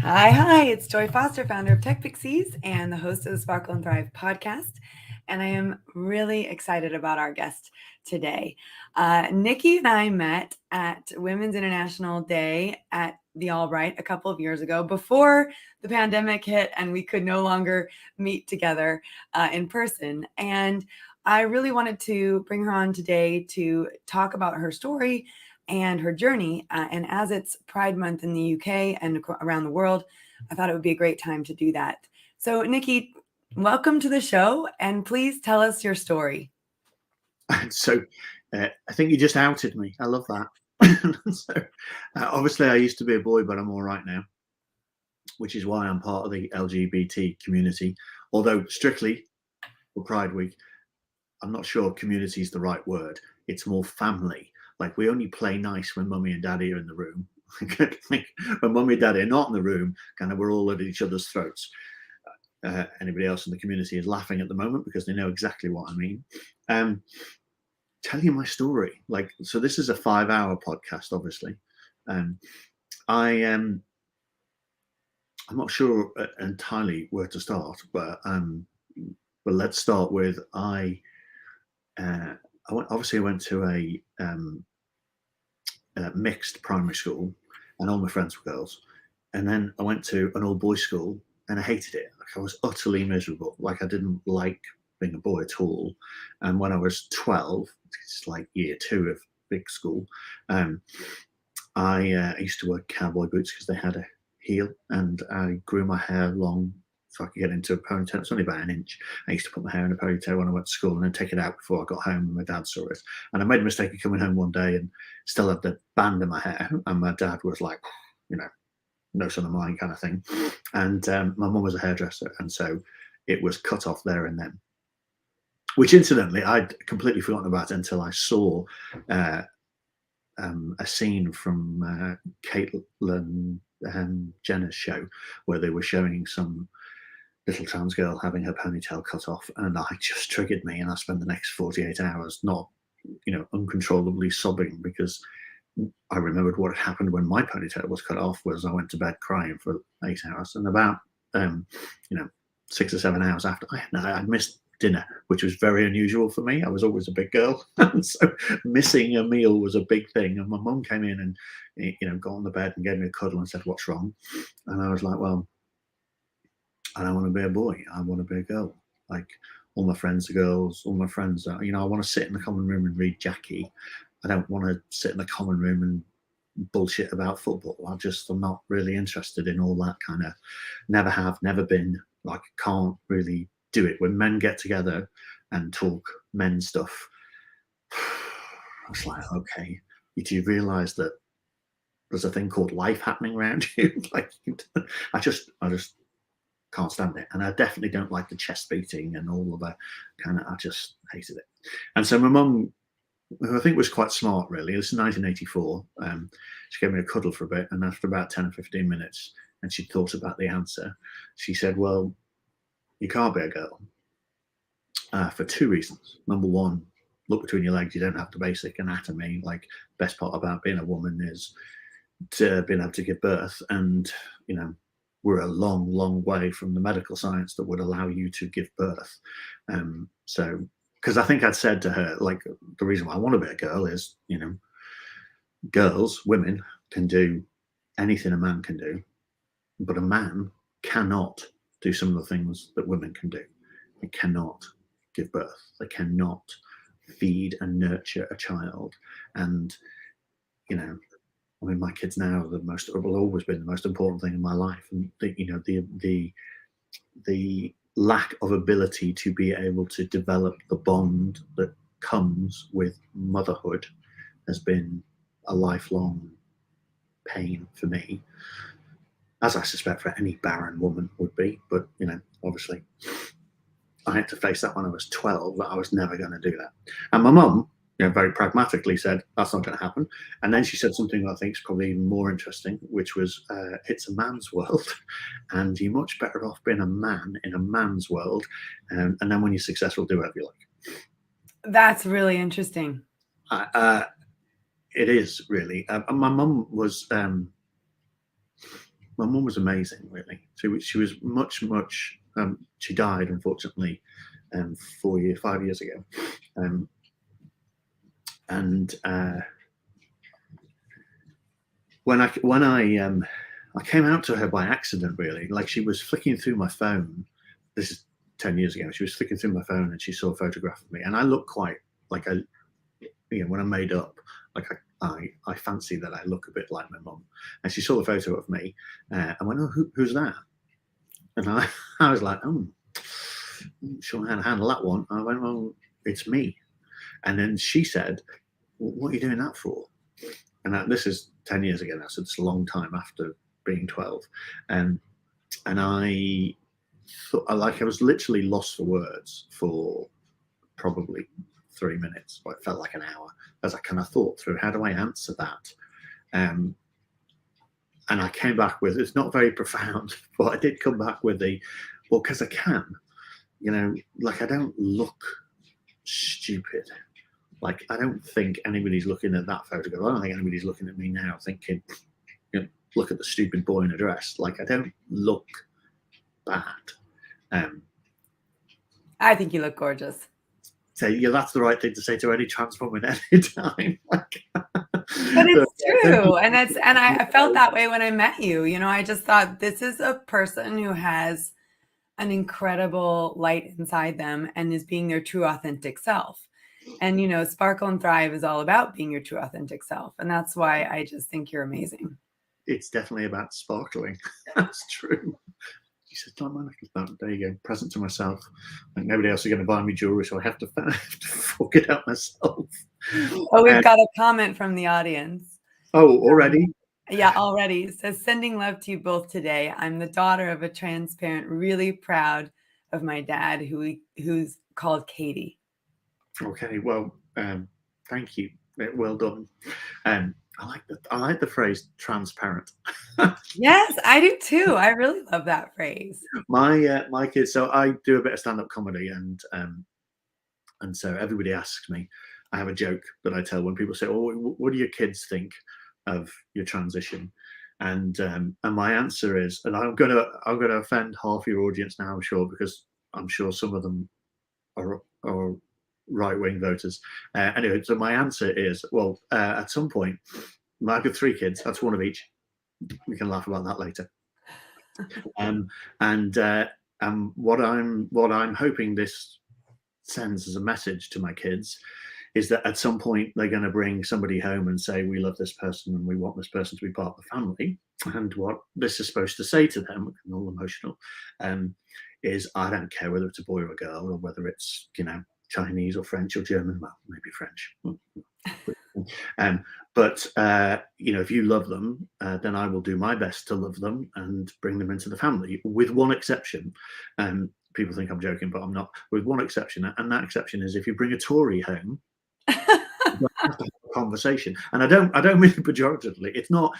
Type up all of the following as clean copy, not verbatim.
Hi, it's Joy Foster, founder of Tech Pixies and the host of the Sparkle and Thrive podcast. And I am really excited about our guest today. Nicci and I met at Women's International Day at the Albright a couple of years ago before the pandemic hit and we could no longer meet together in person. And I really wanted to bring her on today to talk about her story and her journey. And as it's Pride Month in the UK and around the world, I thought it would be a great time to do that. So, Nicci, welcome to the show, and please tell us your story. So, I think you just outed me. I love that. Obviously, I used to be a boy, but I'm all right now, which is why I'm part of the LGBT community. Although strictly for Pride Week, I'm not sure community is the right word. It's more family. Like, we only play nice when mummy and daddy are in the room. When mummy and daddy are not in the room, kind of we're all at each other's throats. Anybody else in the community is laughing at the moment because they know exactly what I mean. Tell you my story. So this is a 5-hour podcast, obviously. I'm not sure entirely where to start, but let's start with I went to a mixed primary school, and all my friends were girls. And then I went to an all-boys school, and I hated it. Like, I was utterly miserable. Like, I didn't like being a boy at all. And when I was 12, it's like year 2 of big school, I used to wear cowboy boots because they had a heel, and I grew my hair long so I could get into a ponytail. It's only about an inch. I used to put my hair in a ponytail when I went to school and then take it out before I got home, and my dad saw it. And I made a mistake of coming home one day and still had the band in my hair, and my dad was like, no son of mine kind of thing. And my mum was a hairdresser, and so it was cut off there and then. Which, incidentally, I'd completely forgotten about until I saw a scene from Caitlyn Jenner's show where they were showing some little trans girl having her ponytail cut off, and that just triggered me, and I spent the next 48 hours not, uncontrollably sobbing because I remembered what had happened when my ponytail was cut off. Was I went to bed crying for 8 hours, and about 6 or 7 hours after, I missed dinner, which was very unusual for me. I was always a big girl, and so missing a meal was a big thing. And my mum came in and got on the bed and gave me a cuddle and said, "What's wrong?" And I was like, "Well, I don't want to be a boy. I want to be a girl. Like, all my friends are girls. All my friends are, I want to sit in the common room and read Jackie. I don't want to sit in the common room and bullshit about football. I'm not really interested in all that kind of, never have, never been, like, can't really do it. When men get together and talk men stuff, I was like, okay, do you realize that there's a thing called life happening around you? Like, I just can't stand it. And I definitely don't like the chest beating and all of that kind of, I just hated it. And so my mum, who I think was quite smart, really, this is 1984, she gave me a cuddle for a bit, and after about 10 or 15 minutes, and she thought about the answer, she said, "Well, you can't be a girl for 2 reasons. Number one, look between your legs. You don't have the basic anatomy. Like, best part about being a woman is to being able to give birth, and we're a long, long way from the medical science that would allow you to give birth." So, because I think I'd said to her, like, the reason why I want to be a girl is, girls, women can do anything a man can do, but a man cannot do some of the things that women can do. They cannot give birth. They cannot feed and nurture a child. And, my kids now are will always been the most important thing in my life. And the lack of ability to be able to develop the bond that comes with motherhood has been a lifelong pain for me, as I suspect for any barren woman would be. But obviously, I had to face that when I was 12, that I was never going to do that. And my mum, very pragmatically said, "That's not going to happen." And then she said something that I think is probably even more interesting, which was, "It's a man's world, and you're much better off being a man in a man's world. And then when you're successful, do whatever you like." That's really interesting. It is, really. And my mum was my mum was amazing, really. She was much. She died, unfortunately, 5 years ago. And when I came out to her by accident, really. Like, she was flicking through my phone. This is 10 years ago. She was flicking through my phone and she saw a photograph of me, and I look quite like when I'm made up, like I fancy that I look a bit like my mum. And she saw the photo of me and went, "Oh, who's that?" And I was like, "Oh, I'm sure how to handle that one." I went, "Well, it's me." And then she said, "Well, what are you doing that for?" And this is 10 years ago now, so it's a long time after being 12. And I thought, I was literally lost for words for probably 3 minutes, or it felt like an hour, as I kind of thought through, how do I answer that? And I came back with, it's not very profound, but I did come back with well, because I can, like, I don't look stupid. Like, I don't think anybody's looking at that photograph. I don't think anybody's looking at me now thinking, look at the stupid boy in a dress. Like, I don't look bad. I think you look gorgeous. So yeah, that's the right thing to say to any trans woman any time. But it's true, and I felt that way when I met you. I just thought, this is a person who has an incredible light inside them and is being their true authentic self. And Sparkle and Thrive is all about being your true authentic self, and that's why I just think you're amazing. It's definitely about sparkling. That's true. She said, "There you go, present to myself. Like, nobody else is going to buy me jewelry, so I have to fork it out myself." Oh, we've got a comment from the audience. Oh, already? Yeah, already. It says, "Sending love to you both today. I'm the daughter of a trans parent, really proud of my dad, who's called Katie." Okay, well, thank you. Well done. I like the phrase transparent. Yes, I do too. I really love that phrase. My kids. So I do a bit of stand-up comedy, and so everybody asks me. I have a joke that I tell when people say, "Oh, what do your kids think of your transition?" And my answer is, and I'm gonna offend half your audience now, I'm sure, because I'm sure some of them are right-wing voters. Anyway, so my answer is, well, at some point, I've got 3 kids. That's one of each. We can laugh about that later. What I'm hoping this sends as a message to my kids is that at some point they're going to bring somebody home and say, "We love this person and we want this person to be part of the family." And what this is supposed to say to them, and all emotional, is, "I don't care whether it's a boy or a girl, or whether it's Chinese or French or German." Well, maybe French. But if you love them, then I will do my best to love them and bring them into the family, with one exception. People think I'm joking, but I'm not. With one exception, and that exception is if you bring a Tory home, you have to have a conversation. And I don't mean it pejoratively. It's not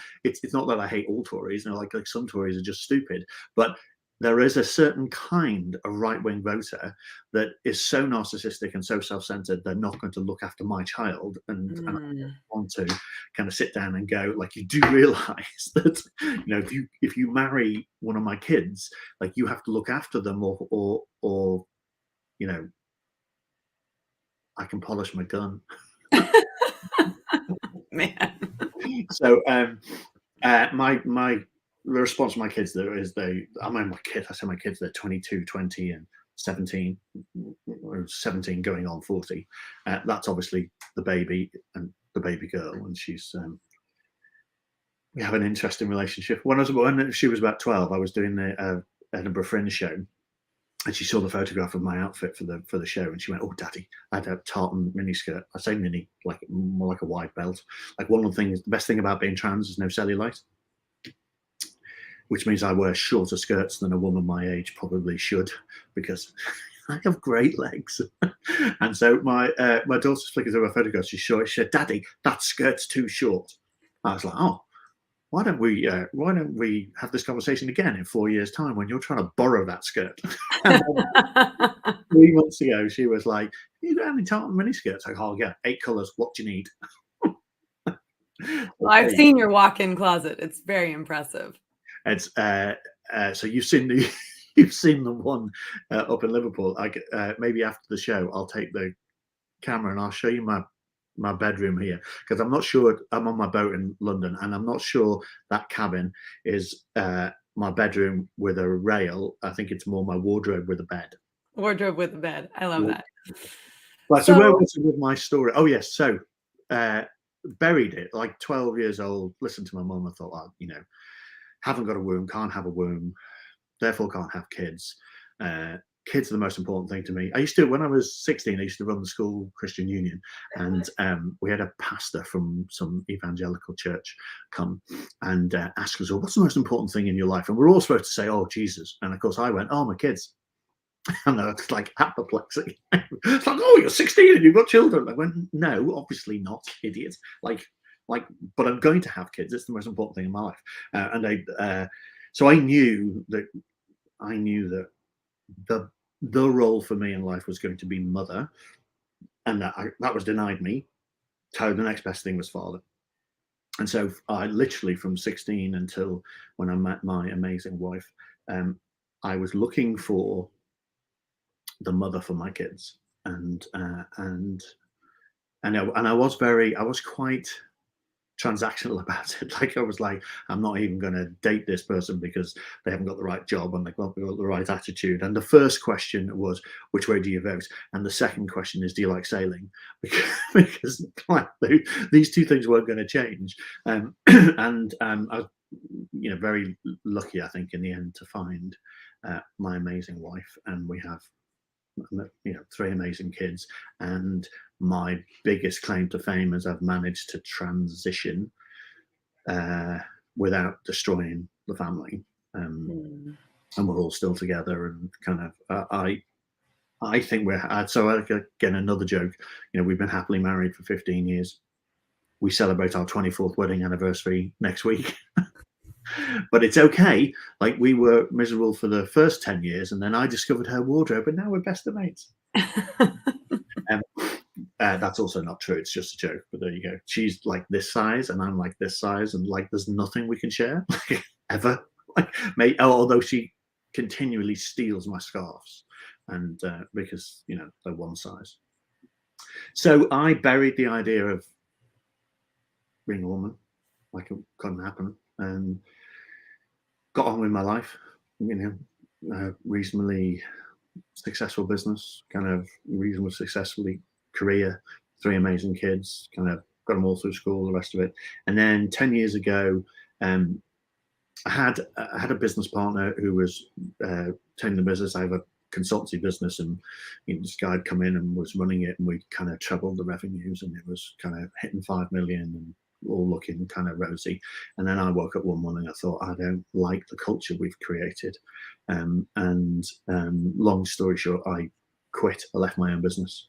that I hate all Tories. Like some Tories are just stupid, but there is a certain kind of right-wing voter that is so narcissistic and so self-centered, they're not going to look after my child. And I want to kind of sit down and go, like, you do realize that, if you marry one of my kids, like, you have to look after them, or I can polish my gun. Man. So the response to my kids, though, is I say my kids, they're 22, 20 and 17, or 17 going on 40. That's obviously the baby and the baby girl, and she's we have an interesting relationship. When she was about 12, I was doing the Edinburgh Fringe show, and she saw the photograph of my outfit for the show, and she went, "Oh, Daddy, I had a tartan miniskirt." I say mini, like more like a wide belt. Like, one of the best thing about being trans is no cellulite, which means I wear shorter skirts than a woman my age probably should, because I have great legs. And so my daughter's flicking through her photographs. She said, "Daddy, that skirt's too short." I was like, "Oh, why don't we have this conversation again in 4 years' time when you're trying to borrow that skirt?" 3 months ago, she was like, "You got any tartan miniskirts?" Like, "Oh yeah, 8 colours. What do you need?" Well, I've seen your walk-in closet. It's very impressive. It's so you've seen the you've seen the one up in Liverpool. Maybe after the show, I'll take the camera and I'll show you my bedroom here, because I'm not sure. I'm on my boat in London, and I'm not sure that cabin is my bedroom with a rail. I think it's more my wardrobe with a bed. Wardrobe with a bed. I love that. Right, so where was it with my story? Oh yes, so buried it like 12 years old. Listened to my mum. I thought, oh, haven't got a womb, can't have a womb, therefore can't have kids. Kids are the most important thing to me. When I was 16, I used to run the school Christian Union, and we had a pastor from some evangelical church come and ask us all, what's the most important thing in your life? And we're all supposed to say, oh, Jesus. And of course I went, oh, my kids. And it's like apoplexy. It's like, oh, you're 16 and you've got children. I went, no, obviously not, idiot. But I'm going to have kids. It's the most important thing in my life. So I knew that the role for me in life was going to be mother, and that was denied me. So the next best thing was father. And so I literally, from 16 until when I met my amazing wife, I was looking for the mother for my kids, and I was quite transactional about it. Like, I was like, I'm not even going to date this person because they haven't got the right job and they've got the right attitude. And the first question was, which way do you vote? And the second question is, do you like sailing? Because these two things weren't going to change. I was, very lucky, I think, in the end, to find my amazing wife, and we have 3 amazing kids. And my biggest claim to fame is I've managed to transition without destroying the family, and we're all still together. And kind of I think so again, another joke, we've been happily married for 15 years. We celebrate our 24th wedding anniversary next week. But it's okay. Like, we were miserable for the first 10 years, and then I discovered her wardrobe, and now we're best of mates. That's also not true. It's just a joke, but there you go. She's like this size, and I'm like this size, and like there's nothing we can share ever. Although she continually steals my scarves, and because they're one size. So I buried the idea of being a woman, like it couldn't happen, and got on with my life. Reasonably successful business, kind of reasonably successfully career, 3 amazing kids, kind of got them all through school, the rest of it. And then 10 years ago, I had a business partner who was taking the business. I have a consultancy business, and this guy had come in and was running it, and we kind of trebled the revenues, and it was kind of hitting 5 million and all looking kind of rosy. And then I woke up one morning, I thought, I don't like the culture we've created. Long story short, I quit. I left my own business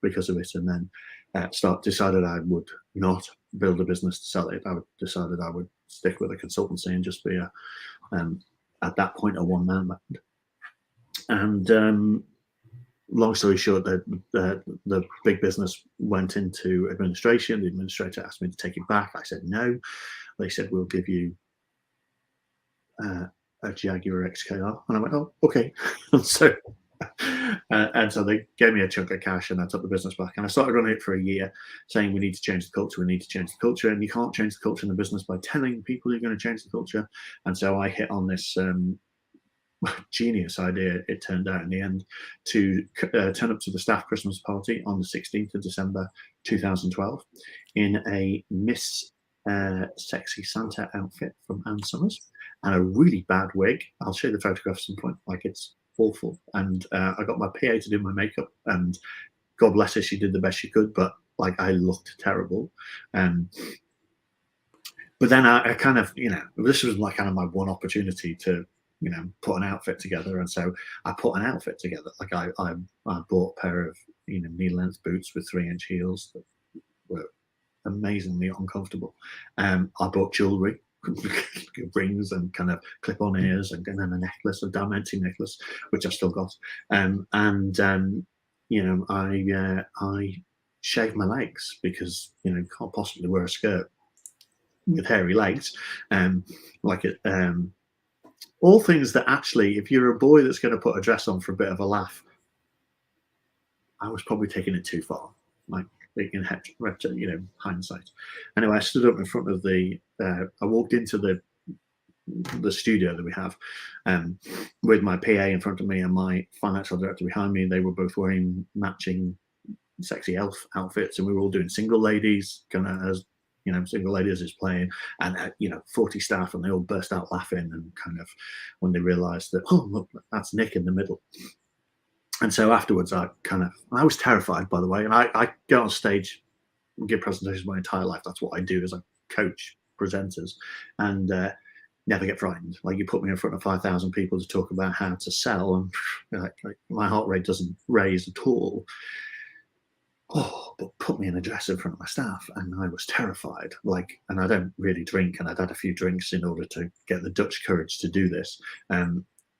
because of it, and then decided I would not build a business to sell it. I decided I would stick with a consultancy and just be at that point, a one-man band. And long story short, the big business went into administration. The administrator asked me to take it back. I said no. They said, we'll give you a Jaguar XKR. And I went, oh, okay. And so they gave me a chunk of cash, and I took the business back. And I started running it for a year, saying we need to change the culture. We need to change the culture. And you can't change the culture in the business by telling people you're going to change the culture. And so I hit on this genius idea, it turned out in the end, to turn up to the staff Christmas party on the 16th of December 2012 in a Miss Sexy Santa outfit from Ann Summers and a really bad wig. I'll show you the photograph at some point. Like, it's awful. And I got my PA to do my makeup, and God bless her, she did the best she could, but like, I looked terrible. But then I kind of, this was like kind of my one opportunity to put an outfit together. And so I put an outfit together. Like, I bought a pair of knee-length boots with 3-inch heels that were amazingly uncomfortable. I bought jewelry, rings and kind of clip-on ears, and then a necklace, a diamante necklace, which I've still got. I shaved my legs because can't possibly wear a skirt. with hairy legs, like it. All things that actually, if you're a boy that's going to put a dress on for a bit of a laugh, I was probably taking it too far, like in hindsight. Anyway, I stood up in front of I walked into the studio that we have, with my PA in front of me and my financial director behind me. They were both wearing matching sexy elf outfits, and we were all doing single ladies, kind of as single ladies is playing, and 40 staff, and they all burst out laughing, and kind of when they realised that, oh look, that's Nick in the middle. And so afterwards, I was terrified, by the way, and I go on stage and give presentations my entire life. That's what I do, is I coach presenters, and never get frightened. Like, you put me in front of 5,000 people to talk about how to sell, and like my heart rate doesn't raise at all. Oh, but put me in a dress in front of my staff, and I was terrified. Like, and I don't really drink, and I'd had a few drinks in order to get the Dutch courage to do this.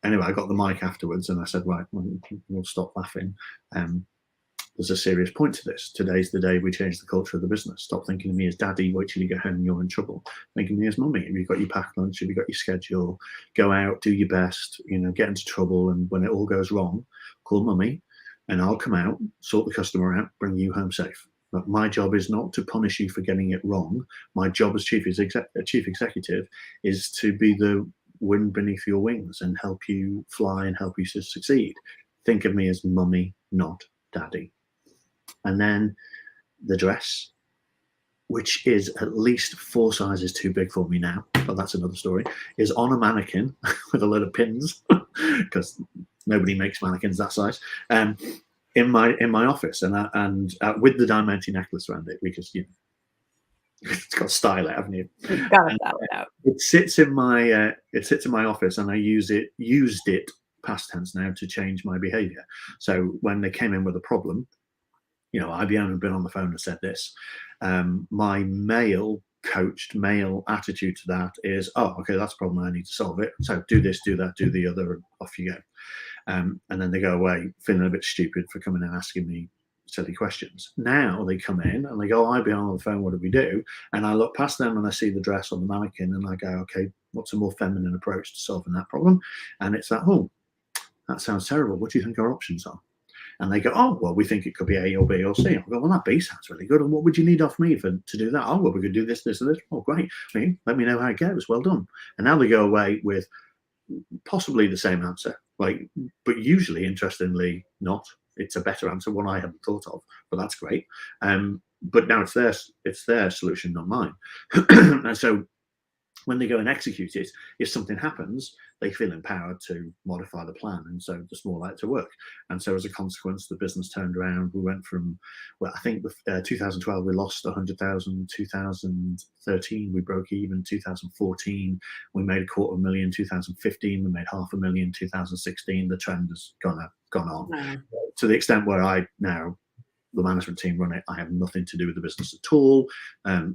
Anyway, I got the mic afterwards, and I said, right, we'll stop laughing. There's a serious point to this. Today's the day we change the culture of the business. Stop thinking of me as daddy. Wait till you get home and you're in trouble. Think of me as mummy. Have you got your packed lunch? Have you got your schedule? Go out, do your best, get into trouble. And when it all goes wrong, call mummy, and I'll come out, sort the customer out, bring you home safe. But my job is not to punish you for getting it wrong. My job as chief executive is to be the wind beneath your wings and help you fly and help you to succeed. Think of me as mummy, not daddy. And then the dress, which is at least 4 sizes too big for me now, but that's another story, is on a mannequin with a load of pins, because nobody makes mannequins that size, in my office, and with the diamante necklace around it, because it's got style, haven't you? You've got to style it out. It sits in my office, and I used it past tense now to change my behavior. So when they came in with a problem, IBM had been on the phone and said this. My male attitude to that is, oh, okay, that's a problem, I need to solve it. So do this, do that, do the other, and off you go. And then they go away feeling a bit stupid for coming and asking me silly questions. Now they come in and they go, I've been on the phone, what do we do? And I look past them and I see the dress on the mannequin, and I go, okay, what's a more feminine approach to solving that problem? And it's that, oh, that sounds terrible. What do you think our options are? And they go, oh, well, we think it could be A or B or C. I go, well, that B sounds really good. And what would you need off me to do that? Oh, well, we could do this, this, and this. Oh, great. Let me know how it goes. Well done. And now they go away with possibly the same answer, but usually, interestingly, not. It's a better answer, one I haven't thought of, but that's great. But now it's their solution, not mine. And so when they go and execute it, if something happens, they feel empowered to modify the plan, and so it's more likely to work. And so as a consequence, the business turned around. We went from, well, I think with 2012 we lost 100,000. 2013 we broke even. 2014 we made $250,000. 2015 we made $500,000. 2016 the trend has gone on. Wow. To the extent where the management team run it. I have nothing to do with the business at all.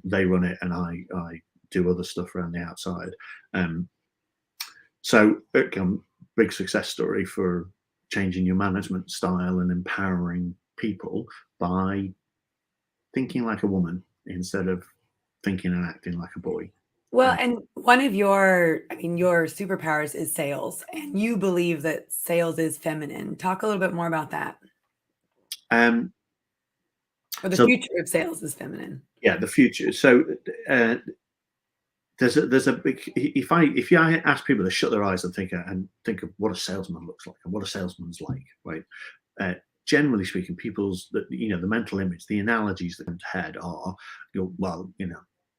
They run it, and I do other stuff around the outside. So big success story for changing your management style and empowering people by thinking like a woman instead of thinking and acting like a boy. Well, and one of your superpowers is sales, and you believe that sales is feminine. Talk a little bit more about that. Or the future of sales is feminine. Yeah, the future. So there's a big, if you ask people to shut their eyes and think of what a salesman looks like and what a salesman's like, right? Generally speaking, the mental image, the analogies that come to head are,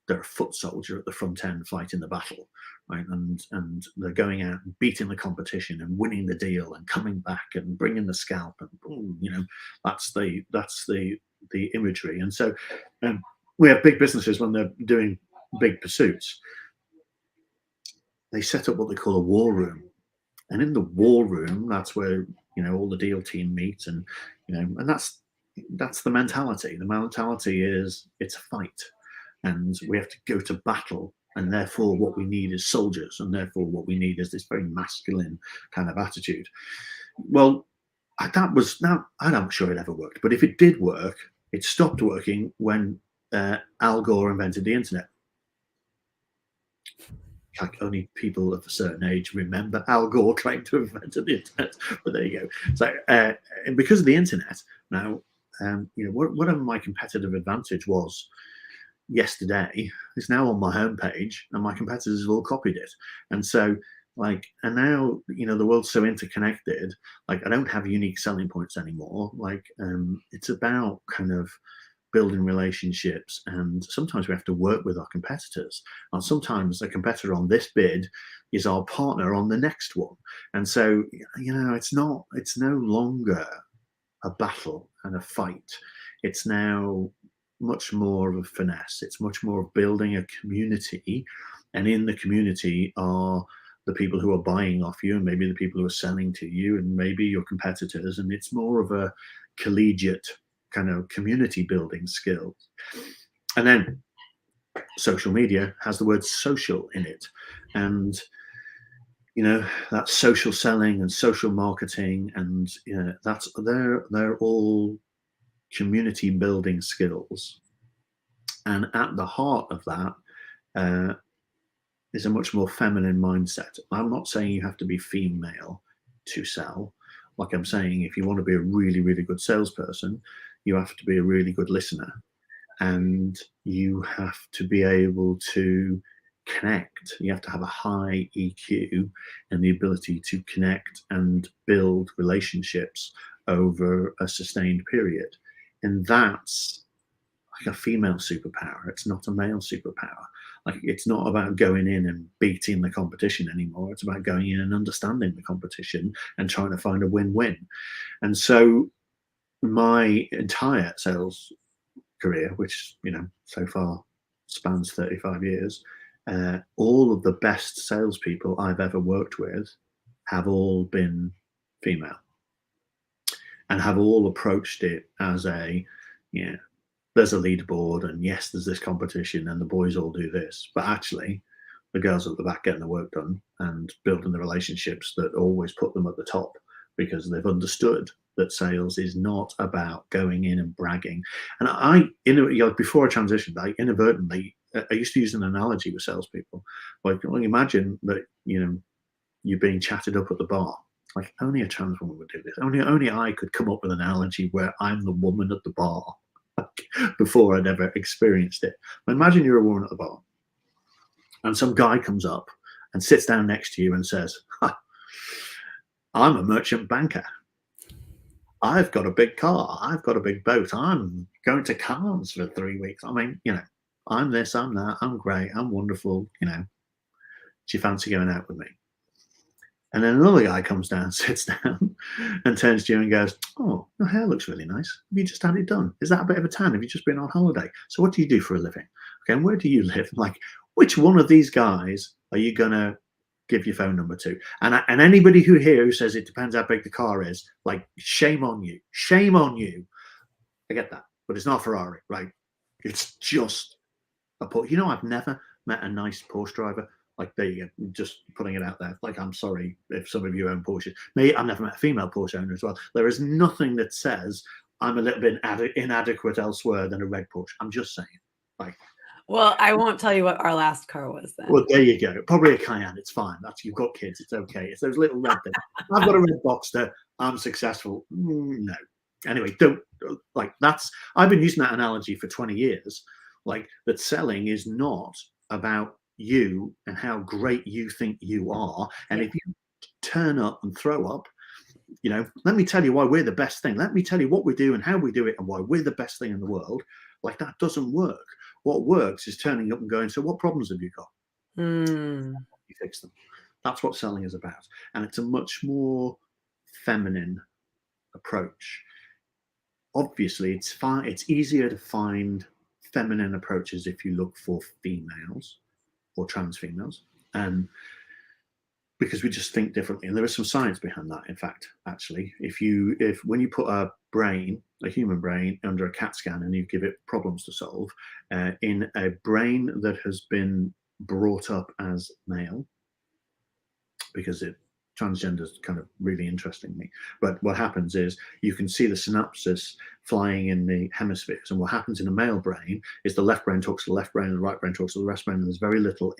they're a foot soldier at the front end fighting the battle, right? And they're going out and beating the competition and winning the deal and coming back and bringing the scalp, and boom, that's the imagery. And so we have big businesses, when they're doing big pursuits, they set up what they call a war room, and in the war room, that's where all the deal team meet, and and that's the mentality. The mentality is it's a fight, and we have to go to battle, and therefore what we need is soldiers, and therefore what we need is this very masculine kind of attitude. Well, I'm not sure it ever worked, but if it did work, it stopped working when Al Gore invented the internet. like only people of a certain age remember Al Gore claimed to have invented the internet. But there you go. So and because of the internet now, whatever my competitive advantage was yesterday is now on my homepage, and my competitors have all copied it. And so and now the world's so interconnected. I don't have unique selling points anymore. It's about kind of building relationships, and sometimes we have to work with our competitors, and sometimes a competitor on this bid is our partner on the next one. And so it's no longer a battle and a fight. It's now much more of a finesse. It's much more of building a community, and in the community are the people who are buying off you, and maybe the people who are selling to you, and maybe your competitors. And it's more of a collegiate kind of community building skills. And then social media has the word social in it, and that's social selling and social marketing, and they're all community building skills. And at the heart of that is a much more feminine mindset. I'm not saying you have to be female to sell. Like I'm saying, if you want to be a really, really good salesperson, you have to be a really good listener, and you have to be able to connect. You have to have a high EQ and the ability to connect and build relationships over a sustained period. And that's like a female superpower. It's not a male superpower. It's not about going in and beating the competition anymore. It's about going in and understanding the competition and trying to find a win-win. And so my entire sales career, which so far spans 35 years, all of the best salespeople I've ever worked with have all been female, and have all approached it as there's a leaderboard, and yes, there's this competition, and the boys all do this, but actually the girls at the back getting the work done and building the relationships that always put them at the top, because they've understood that sales is not about going in and bragging. And before I transitioned, I inadvertently, I used to use an analogy with salespeople. Imagine that you're being chatted up at the bar. Only a trans woman would do this. Only I could come up with an analogy where I'm the woman at the bar before I'd ever experienced it. Imagine you're a woman at the bar, and some guy comes up and sits down next to you and says, I'm a merchant banker. I've got a big car. I've got a big boat. I'm going to Cannes for 3 weeks. I mean, I'm this, I'm that. I'm great. I'm wonderful. Do you fancy going out with me? And then another guy comes down, sits down, and turns to you and goes, oh, your hair looks really nice. Have you just had it done? Is that a bit of a tan? Have you just been on holiday? So what do you do for a living? Okay, and where do you live? Which one of these guys are you going to give your phone number to? And anybody who says it depends how big the car is, shame on you. Shame on you. I get that, but it's not Ferrari, right? It's just a Porsche. I've never met a nice Porsche driver. There you go, just putting it out there. I'm sorry if some of you own Porsches. Me, I've never met a female Porsche owner as well. There is nothing that says I'm a little bit inadequate elsewhere than a red Porsche. I'm just saying. Well, I won't tell you what our last car was then. Well, there you go. Probably a Cayenne. It's fine. You've got kids. It's okay. It's those little red things. I've got a red Boxster. I'm successful. No. Anyway, I've been using that analogy for 20 years. That selling is not about you and how great you think you are. And if you turn up and throw up, let me tell you why we're the best thing. Let me tell you what we do and how we do it and why we're the best thing in the world. That doesn't work. What works is turning up and going, so what problems have you got? You fix them. That's what selling is about. And it's a much more feminine approach. Obviously, it's easier to find feminine approaches if you look for females or trans females, because we just think differently. And there is some science behind that. In fact, actually, when you put a human brain under a CAT scan and you give it problems to solve, in a brain that has been brought up as male, because transgender is kind of really interesting me. But what happens is you can see the synapses flying in the hemispheres. And what happens in a male brain is the left brain talks to the left brain and the right brain talks to the right brain. And there's very little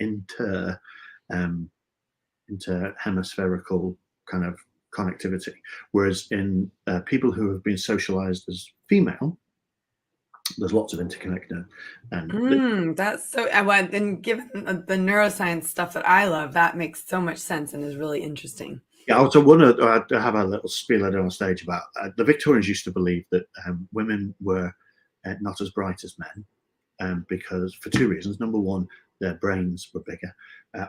hemispherical kind of connectivity. Whereas in people who have been socialized as female, there's lots of interconnector. And That's so, and given the neuroscience stuff that I love, that makes so much sense and is really interesting. yeah, I also want to have a little spiel on stage about the Victorians used to believe that women were not as bright as men, because for two reasons. Number one, their brains were bigger.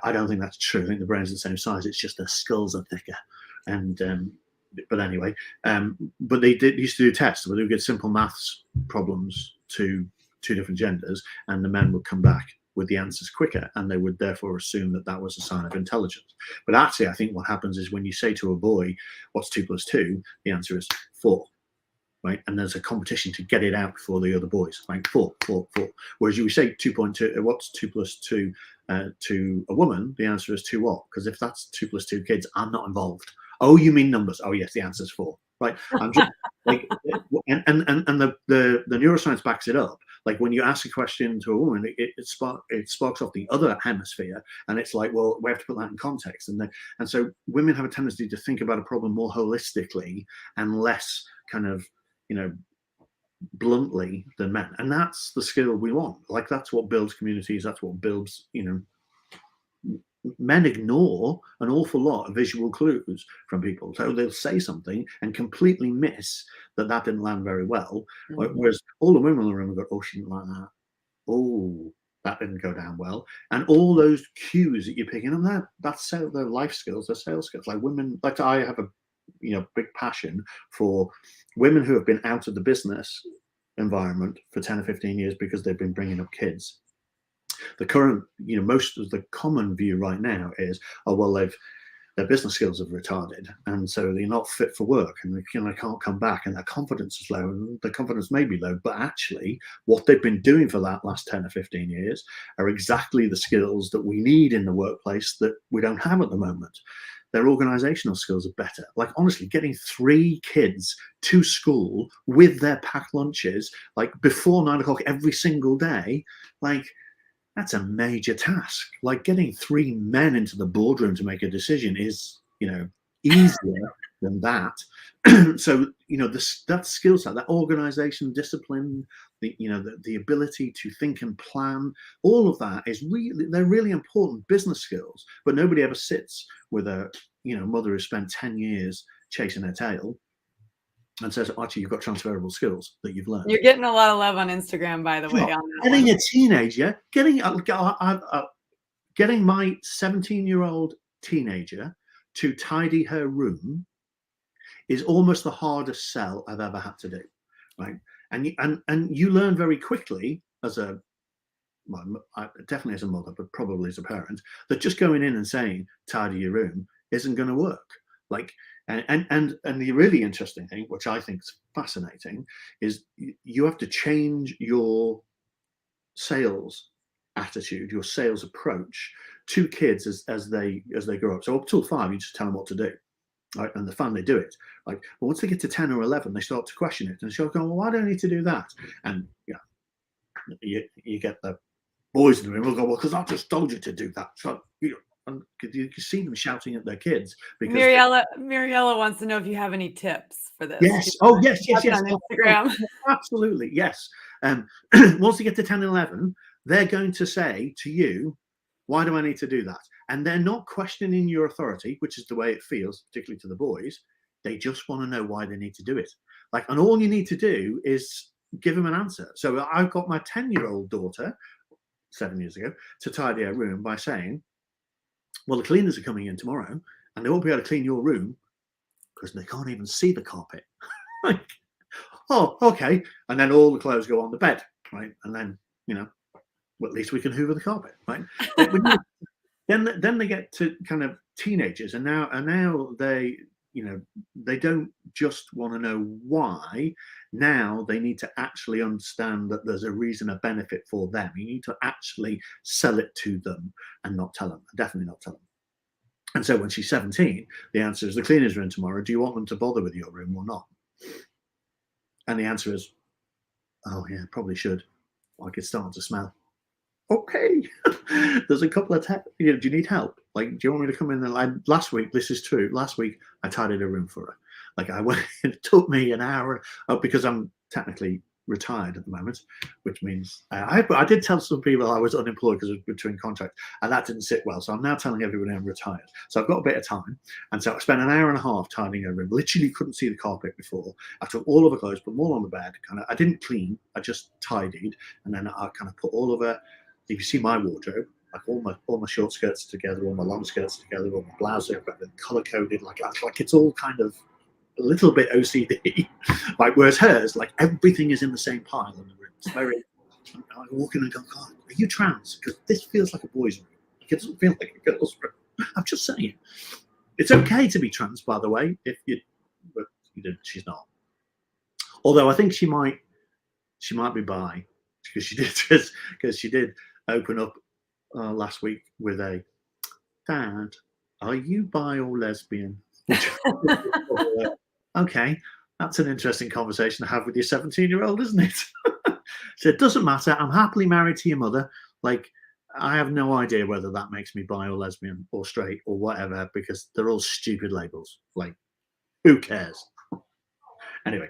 I don't think that's true. I think the brains are the same size. It's just their skulls are thicker. And but anyway, but they used to do tests where they would get simple maths problems to two different genders, and the men would come back with the answers quicker, and they would therefore assume that that was a sign of intelligence. But actually, I think what happens is when you say to a boy, "What's 2 + 2?" the answer is 4. Right, and there's a competition to get it out before the other boys. Like 4, 4, 4. Whereas you say 2.2, what's 2 + 2 to a woman? The answer is 2 what? Because if that's 2 + 2 kids, I'm not involved. Oh, you mean numbers? Oh yes, the answer's 4. Right, I'm just like, and the neuroscience backs it up. Like when you ask a question to a woman, it sparks off the other hemisphere, and it's like, well, we have to put that in context. And so women have a tendency to think about a problem more holistically and less kind of, bluntly than men. And that's the skill we want. Like that's what builds communities. That's what builds, men ignore an awful lot of visual clues from people. So they'll say something and completely miss that didn't land very well. Mm-hmm. Whereas all the women in the room go, oh, she didn't like that. Oh, that didn't go down well. And all those cues that you're picking up, that's their life skills, their sales skills. Like women, like I have a big passion for women who have been out of the business environment for 10 or 15 years because they've been bringing up kids. The current, most of the common view right now is, oh, well, their business skills have retarded, and so they're not fit for work, and they can't come back, and their confidence is low, and their confidence may be low, but actually what they've been doing for that last 10 or 15 years are exactly the skills that we need in the workplace that we don't have at the moment. Their organizational skills are better. Like honestly, getting 3 kids to school with their packed lunches, like before 9 o'clock every single day, like that's a major task. Like getting 3 men into the boardroom to make a decision is, easier than that. So, that skill set, that organization, discipline, the ability to think and plan, all of that they're really important business skills. But nobody ever sits with a, mother who spent 10 years chasing her tail and says, actually, you've got transferable skills that you've learned. You're getting a lot of love on Instagram, by the way. On that getting a teenager, getting my 17-year-old teenager to tidy her room is almost the hardest sell I've ever had to do, right? And you learn very quickly definitely as a mother, but probably as a parent, that just going in and saying tidy your room isn't going to work. Like, and the really interesting thing, which I think is fascinating, is you have to change your sales attitude, your sales approach to kids as they grow up. So up till 5, you just tell them what to do, right? And the fun they do it. Like, but once they get to 10 or 11, they start to question it, and they start going, well, why do I need to do that? And you get the boys in the room will go, well, because I just told you to do that. So and you can see them shouting at their kids. Because Mariella wants to know if you have any tips for this. Yes. Oh, yes. On Instagram. Absolutely. Yes. Once they get to 10 and 11, they're going to say to you, why do I need to do that? And they're not questioning your authority, which is the way it feels, particularly to the boys. They just want to know why they need to do it. Like, and all you need to do is give them an answer. So I've got my 10-year-old daughter 7 years ago to tidy her room by saying, well, the cleaners are coming in tomorrow and they won't be able to clean your room because they can't even see the carpet. Like, oh, okay. And then all the clothes go on the bed, right? And then, well, at least we can hoover the carpet, right? Then they get to kind of teenagers, and now they, they don't just want to know why. Now they need to actually understand that there's a reason, a benefit for them. You need to actually sell it to them and not tell them, definitely not tell them. And so when she's 17, the answer is, the cleaners are in tomorrow. Do you want them to bother with your room or not? And the answer is, oh yeah, probably should. Like, it's starting to smell. Okay. There's a couple of do you need help? Like, do you want me to come in and last week, this is true. Last week, I tidied a room for her. Like, I went, it took me an hour because I'm technically retired at the moment, which means I did tell some people I was unemployed because I was between contracts, and that didn't sit well. So I'm now telling everyone I'm retired. So I've got a bit of time. And so I spent an hour and a half tidying a room. Literally couldn't see the carpet before. I took all of her clothes, put them all on the bed. I didn't clean. I just tidied. And then I kind of put all of her, if you see my wardrobe, like all my short skirts together, all my long skirts together, all my blouses, I've got them color coded, like it's all kind of a little bit OCD. Like, whereas hers, like, everything is in the same pile in the room. It's very. I walk in and go, God, are you trans? Because this feels like a boy's room. It doesn't feel like a girl's room. I'm just saying. It's okay to be trans, by the way. If you, but she's not. Although I think she might be bi, because she did open up last week with a, Dad, are you bi or lesbian? Okay, that's an interesting conversation to have with your 17-year-old, isn't it? So it doesn't matter. I'm happily married to your mother. Like, I have no idea whether that makes me bi or lesbian or straight or whatever, because they're all stupid labels. Like, who cares? Anyway,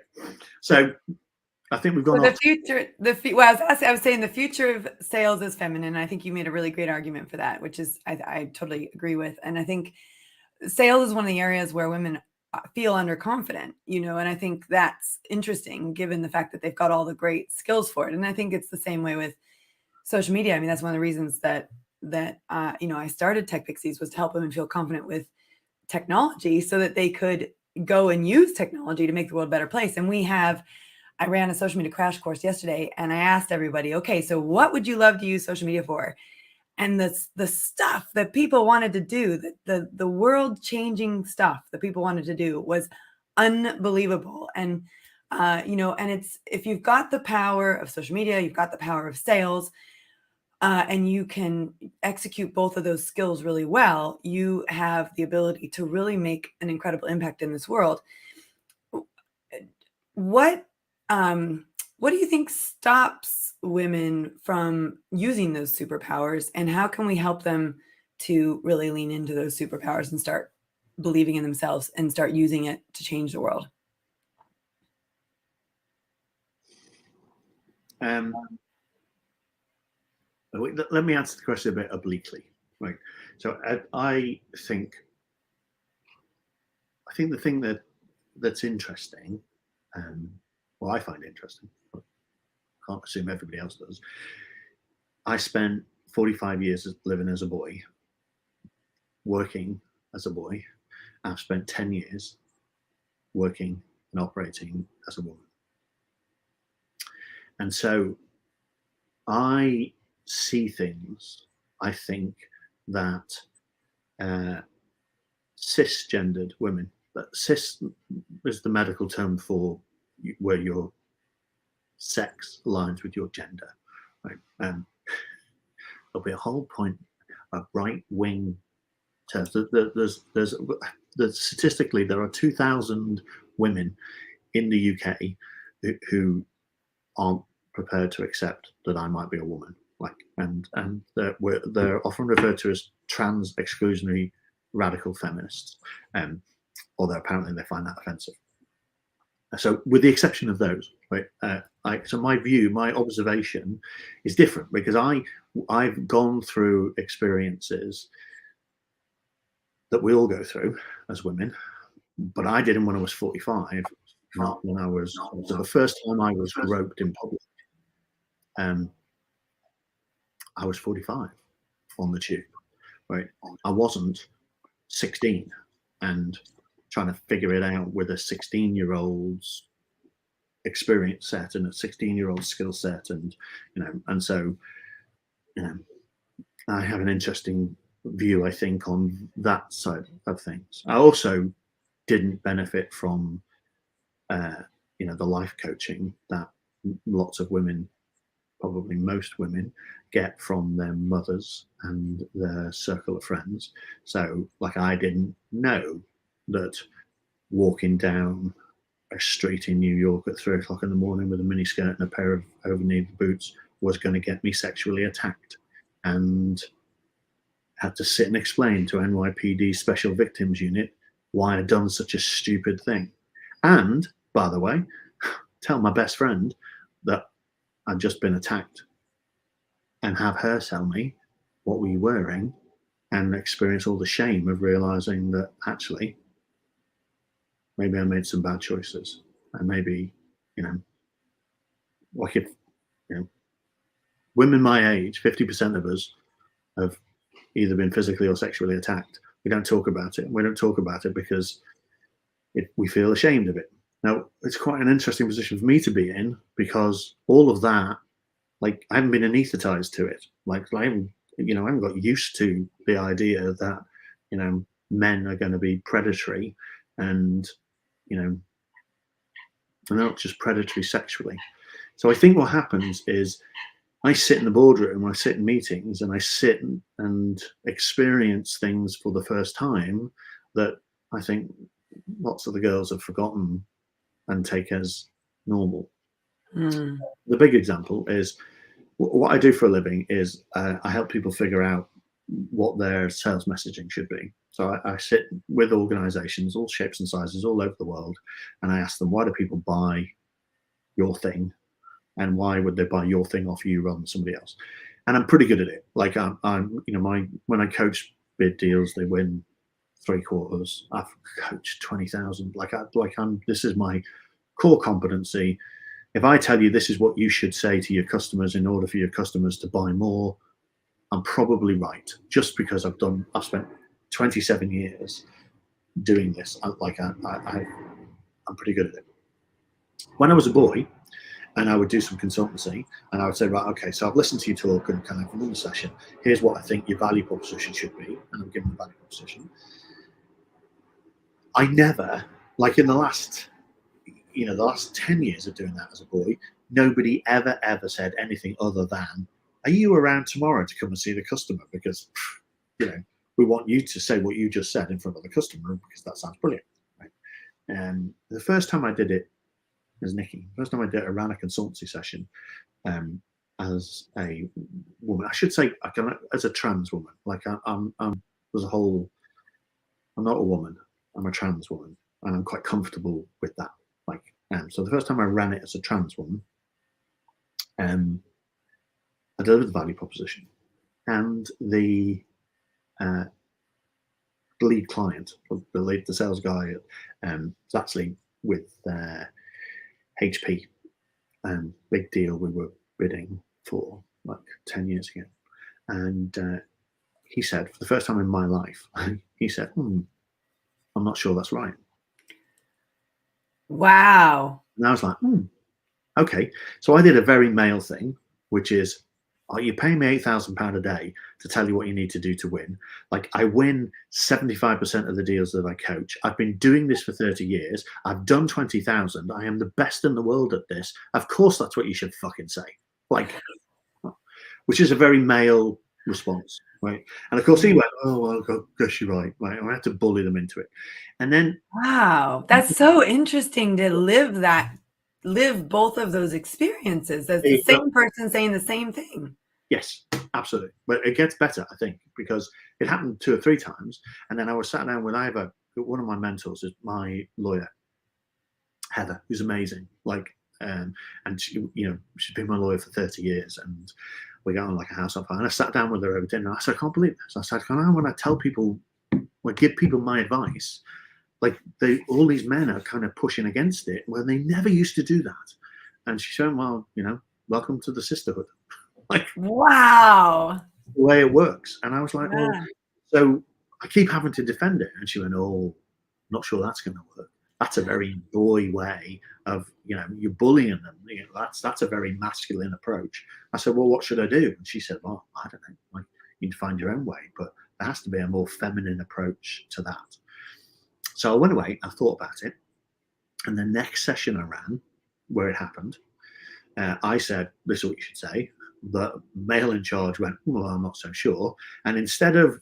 so I think we've gone So off. I was saying the future of sales is feminine. I think you made a really great argument for that, which is I totally agree with. And I think sales is one of the areas where women feel underconfident, and I think that's interesting given the fact that they've got all the great skills for it. And I think it's the same way with social media. I mean, that's one of the reasons that I started Tech Pixies, was to help women feel confident with technology so that they could go and use technology to make the world a better place. And I ran a social media crash course yesterday, and I asked everybody, okay, so what would you love to use social media for? And the stuff that people wanted to do, the world-changing stuff that people wanted to do was unbelievable. And and it's, if you've got the power of social media, you've got the power of sales, and you can execute both of those skills really well, you have the ability to really make an incredible impact in this world. What do you think stops women from using those superpowers, and how can we help them to really lean into those superpowers and start believing in themselves and start using it to change the world? Let me answer the question a bit obliquely. Right. So I think the thing that's interesting, well, I find interesting, but can't assume everybody else does. I spent 45 years living as a boy, working as a boy. I've spent 10 years working and operating as a woman. And so I see things, I think, that cisgendered women, that cis is the medical term for where your sex aligns with your gender, right? There'll be a whole point of right-wing terms. Statistically, there are 2,000 women in the UK who aren't prepared to accept that I might be a woman. Like, and they're often referred to as trans exclusionary radical feminists, although apparently they find that offensive. So, with the exception of those, right? So my observation is different, because I've gone through experiences that we all go through as women, but I didn't when I was 45, not when I was. So the first time I was groped in public, I was 45 on the tube, right? I wasn't 16 and trying to figure it out with a 16-year-old's experience set and a 16-year-old skill set, and so I have an interesting view, I think, on that side of things. I also didn't benefit from the life coaching that lots of women, probably most women, get from their mothers and their circle of friends. So, like, I didn't know that walking down a street in New York at 3 o'clock in the morning with a miniskirt and a pair of over-knee boots was going to get me sexually attacked, and had to sit and explain to NYPD Special Victims Unit why I'd done such a stupid thing. And, by the way, tell my best friend that I'd just been attacked, and have her tell me what we were wearing, and experience all the shame of realizing that actually maybe I made some bad choices, and maybe, like if, women my age, 50% of us have either been physically or sexually attacked. We don't talk about it. We don't talk about it because we feel ashamed of it. Now, it's quite an interesting position for me to be in, because all of that, like, I haven't been anesthetized to it. Like I haven't got used to the idea that, men are going to be predatory, and, they're not just predatory sexually. So I think what happens is I sit in the boardroom, I sit in meetings, and I sit and experience things for the first time that I think lots of the girls have forgotten and take as normal. Mm. The big example is what I do for a living is I help people figure out what their sales messaging should be. So I sit with organizations, all shapes and sizes, all over the world, and I ask them, why do people buy your thing? And why would they buy your thing off you rather than somebody else? And I'm pretty good at it. Like when I coach bid deals, they win 3/4. I've coached 20,000. This is my core competency. If I tell you this is what you should say to your customers in order for your customers to buy more, I'm probably right. Just because I've spent 27 years doing this. I'm pretty good at it. When I was a boy, and I would do some consultancy, and I would say, right, okay, so I've listened to you talk and kind of another session. Here's what I think your value proposition should be, and I'm giving the value proposition. I never, like in the last 10 years of doing that as a boy, nobody ever said anything other than, are you around tomorrow to come and see the customer? Because, we want you to say what you just said in front of the customer, because that sounds brilliant. Right? And the first time I did it as Nicci, first time I ran a consultancy session as a woman, I should say, as a trans woman. Like I'm as a whole, I'm not a woman, I'm a trans woman, and I'm quite comfortable with that. So the first time I ran it as a trans woman, I delivered the value proposition, and the lead client, the sales guy, was actually with HP, big deal we were bidding for like 10 years ago, and he said, for the first time in my life, he said, I'm not sure that's right. Wow. And I was like, okay. So I did a very male thing, which is, are you paying me £8,000 a day to tell you what you need to do to win? Like, I win 75% of the deals that I coach. I've been doing this for 30 years. I've done 20,000. I am the best in the world at this. Of course, that's what you should fucking say. Like, which is a very male response, right? And of course he went, oh, well, gosh, you're right. Like, I had to bully them into it. And then, wow, that's so interesting to live both of those experiences as the same person saying the same thing. Yes, absolutely. But it gets better, I think, because it happened 2 or 3 times. And then I was sat down with one of my mentors is my lawyer, Heather, who's amazing. Like, and she, she's been my lawyer for 30 years, and we got on like a house on fire. And I sat down with her over dinner. I said, I can't believe this. I said, when I tell people, when I give people my advice, like all these men are kind of pushing against it when they never used to do that. And she said, well, welcome to the sisterhood. Like, wow, the way it works. And I was like, yeah. well, so I keep having to defend it. And she went, oh, not sure that's going to work. That's a very boy way of, you're bullying them. That's a very masculine approach. I said, well, what should I do? And she said, well, I don't know. Like, you need to find your own way, but there has to be a more feminine approach to that. So I went away, I thought about it. And the next session I ran, where it happened, I said, this is what you should say. The male in charge went, well, I'm not so sure. And instead of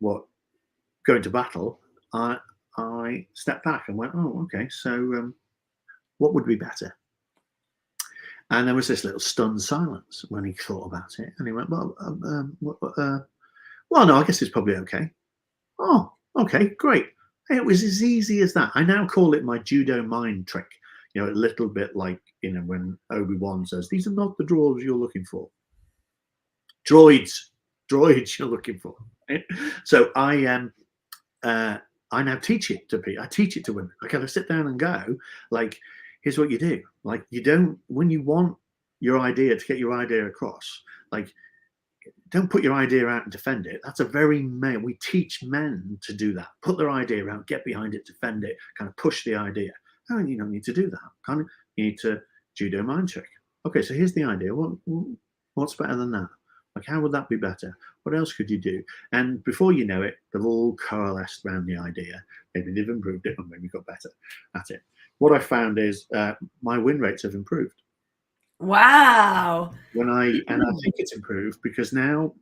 going to battle, I stepped back and went, oh, okay, so what would be better? And there was this little stunned silence when he thought about it. And he went, well, Well, no, I guess it's probably okay. Oh, okay, great. It was as easy as that. I now call it my judo mind trick. You know, a little bit like, you know, when Obi-Wan says, these are not the droids you're looking for. Droids you're looking for. Right? So I now teach it to people. I teach it to women. I kind of sit down and go, like, here's what you do. Like, you don't, when you want your idea to get your idea across, like, don't put your idea out and defend it. That's a very male. We teach men to do that. Put their idea out, get behind it, defend it, kind of push the idea. Oh, you don't need to do that. Kind of, you need to judo mind trick. Okay, so here's the idea. What's better than that? Like, how would that be better? What else could you do? And before you know it, they've all coalesced around the idea. Maybe they've improved it, or maybe got better at it. What I found is my win rates have improved. Wow. And I think it's improved because now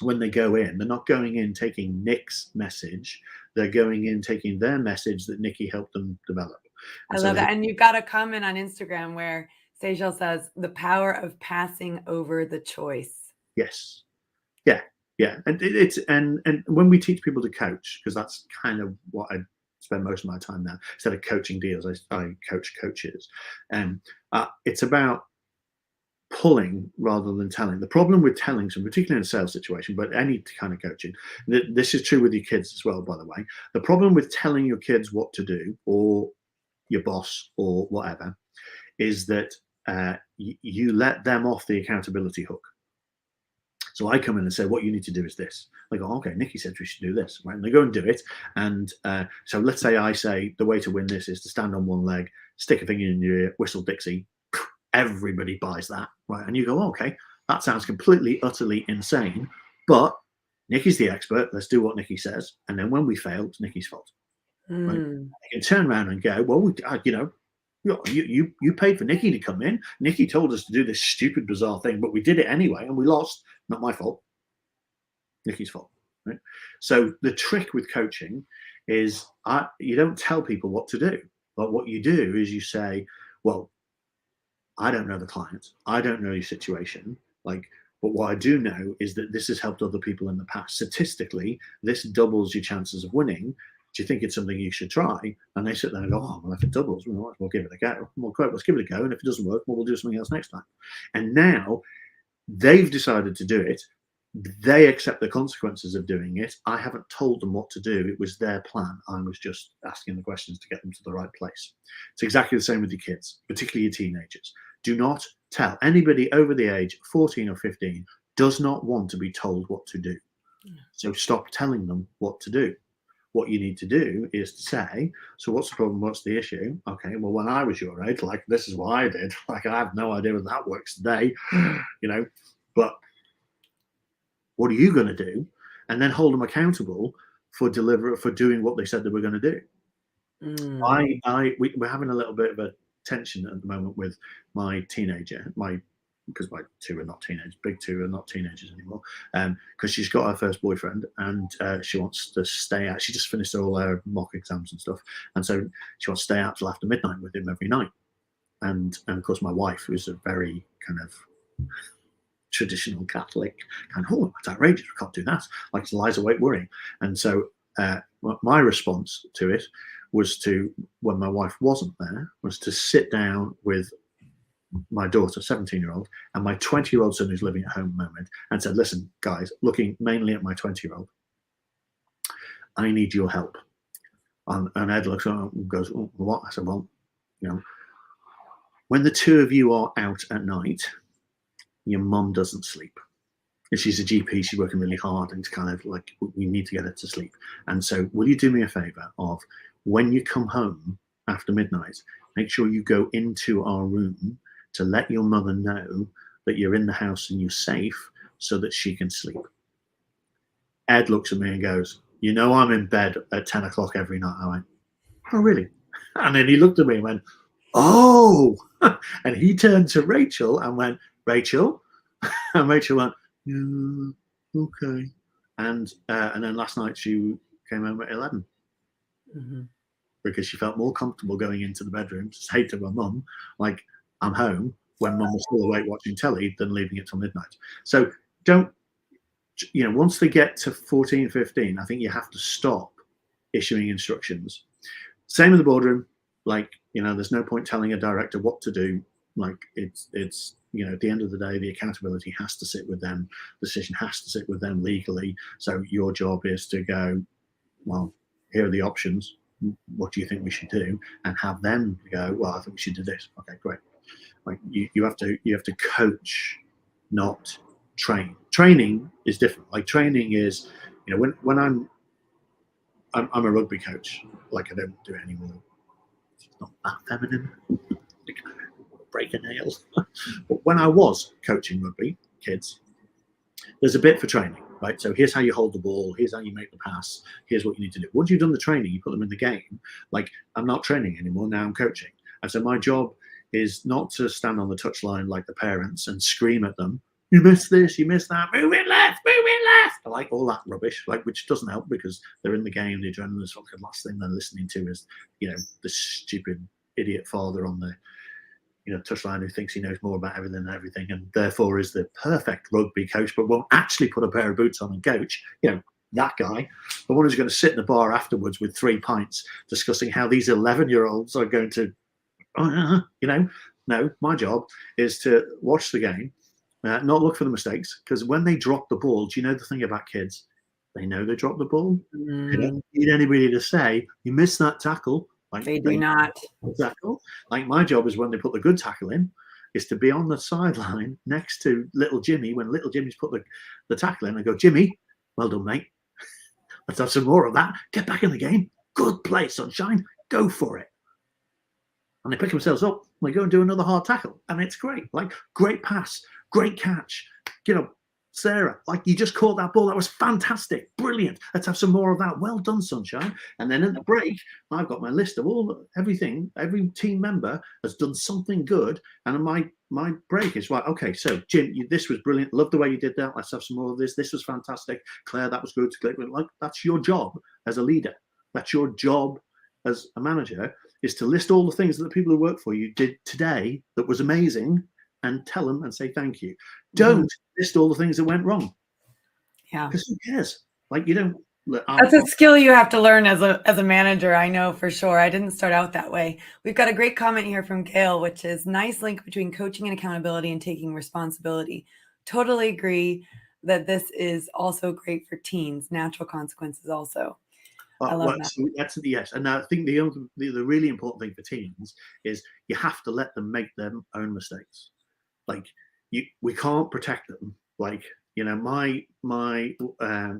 when they go in, they're not going in taking Nick's message. They're going in taking their message that Nicci helped them develop. I love that. And you've got a comment on Instagram where Sejal says, the power of passing over the choice. Yes. Yeah. Yeah. And and when we teach people to coach, because that's kind of what I spend most of my time now, instead of coaching deals, I coach coaches. And it's about pulling rather than telling. The problem with telling, some particularly in a sales situation, but any kind of coaching, this is true with your kids as well, by the way. The problem with telling your kids what to do, or your boss, or whatever, is that you let them off the accountability hook. So I come in and say, what you need to do is this. They go, okay, Nicci said we should do this, right? And they go and do it. And so let's say I say the way to win this is to stand on one leg, stick a finger in your ear, whistle Dixie. Everybody buys that, right? And you go, okay, that sounds completely, utterly insane, but Nicci's the expert. Let's do what Nicci says. And then when we fail, it's Nicci's fault. Right? You can turn around and go, well, you know, you paid for Nicci to come in. Nicci told us to do this stupid, bizarre thing, but we did it anyway, and we lost. Not my fault. Nicci's fault. Right? So the trick with coaching is you don't tell people what to do, but what you do is you say, well, I don't know the client. I don't know your situation. Like, but what I do know is that this has helped other people in the past. Statistically, this doubles your chances of winning. Do you think it's something you should try? And they sit there and go, oh, well, if it doubles, we'll give it a go. Well, great, let's give it a go. And if it doesn't work, well, we'll do something else next time. And now they've decided to do it. They accept the consequences of doing it. I haven't told them what to do. It was their plan. I was just asking the questions to get them to the right place. It's exactly the same with your kids, particularly your teenagers. Do not tell anybody over the age of 14 or 15 does not want to be told what to do. So stop telling them what to do. What you need to do is to say, so what's the problem? What's the issue? Okay, well, when I was your age, like, this is what I did. Like, I have no idea if that works today, you know, but what are you going to do? And then hold them accountable for doing what they said they were going to do. We're having a little bit of a tension at the moment with my teenager, because my two are not teenagers, big two are not teenagers anymore, because she's got her first boyfriend, and she wants to stay out. She just finished all her mock exams and stuff, and so she wants to stay out till after midnight with him every night. And of course, my wife, who's a very kind of traditional Catholic, kind of, oh, that's outrageous, we can't do that. Like, she lies awake worrying. And so my response to it was to, when my wife wasn't there, was to sit down with my daughter, 17-year-old, and my 20-year-old son who's living at home at the moment, and said, listen, guys, looking mainly at my 20-year-old, I need your help. And Ed looks and goes, oh, what? I said, well, you know, when the two of you are out at night, your mum doesn't sleep. If she's a GP, she's working really hard, and it's kind of like, we need to get her to sleep. And so will you do me a favor of, when you come home after midnight, make sure you go into our room to let your mother know that you're in the house and you're safe, so that she can sleep. Ed looks at me and goes, you know, I'm in bed at 10 o'clock every night. I went, oh, really? And then he looked at me and went, oh. And he turned to Rachel and went, Rachel? And Rachel went, yeah, okay. And then last night she came home at 11. Because she felt more comfortable going into the bedroom to say to her mum, like, I'm home, when mum was still awake watching telly, than leaving it till midnight. So don't once they get to 14, 15, I think you have to stop issuing instructions. Same in the boardroom. Like, there's no point telling a director what to do. Like, it's at the end of the day, the accountability has to sit with them. The decision has to sit with them legally. So your job is to go, well, here are the options. What do you think we should do? And have them go, well, I think we should do this. Okay, great. Like, you have to coach, not train. Training is different. Like, training is, when I'm a rugby coach. Like, I don't do it anymore. It's not that feminine. Break a nail. But when I was coaching rugby kids, there's a bit for training, right? So here's how you hold the ball. Here's how you make the pass. Here's what you need to do. Once you've done the training, you put them in the game. Like, I'm not training anymore. Now I'm coaching. And so my job is not to stand on the touchline like the parents and scream at them, you missed this, you missed that, move it left, move it left. I like all that rubbish, like, which doesn't help because they're in the game. The adrenaline is the last thing they're listening to is, the stupid idiot father on the, touchline who thinks he knows more about everything and everything, and therefore is the perfect rugby coach, but won't actually put a pair of boots on and coach. That guy, the one who's going to sit in the bar afterwards with 3 pints discussing how these 11-year-olds are going to, no, my job is to watch the game, not look for the mistakes, because when they drop the ball, do you know the thing about kids? They know they dropped the ball. They don't need anybody to say, you missed that tackle. Like, they do not. Tackle. Like, my job is when they put the good tackle in, is to be on the sideline next to little Jimmy when little Jimmy's put the tackle in and go, Jimmy, well done, mate. Let's have some more of that. Get back in the game. Good play, sunshine. Go for it. And they pick themselves up and they go and do another hard tackle. And it's great. Like, great pass, great catch. Sarah, like, you just caught that ball. That was fantastic. Brilliant. Let's have some more of that. Well done, sunshine. And then at the break, I've got my list of everything. Every team member has done something good. And my break is, right, okay, so Jim, this was brilliant. Love the way you did that. Let's have some more of this. This was fantastic. Claire, that was good. Like, that's your job as a leader. That's your job as a manager, is to list all the things that the people who work for you did today that was amazing and tell them and say thank you. Don't list all the things that went wrong. Yeah. Because who cares? Like, you don't. That's a skill you have to learn as a manager. I know for sure. I didn't start out that way. We've got a great comment here from Gail, which is nice link between coaching and accountability and taking responsibility. Totally agree that this is also great for teens. Natural consequences also. I love that. So yes. And I think the really important thing for teens is you have to let them make their own mistakes. Like, we can't protect them. Like, my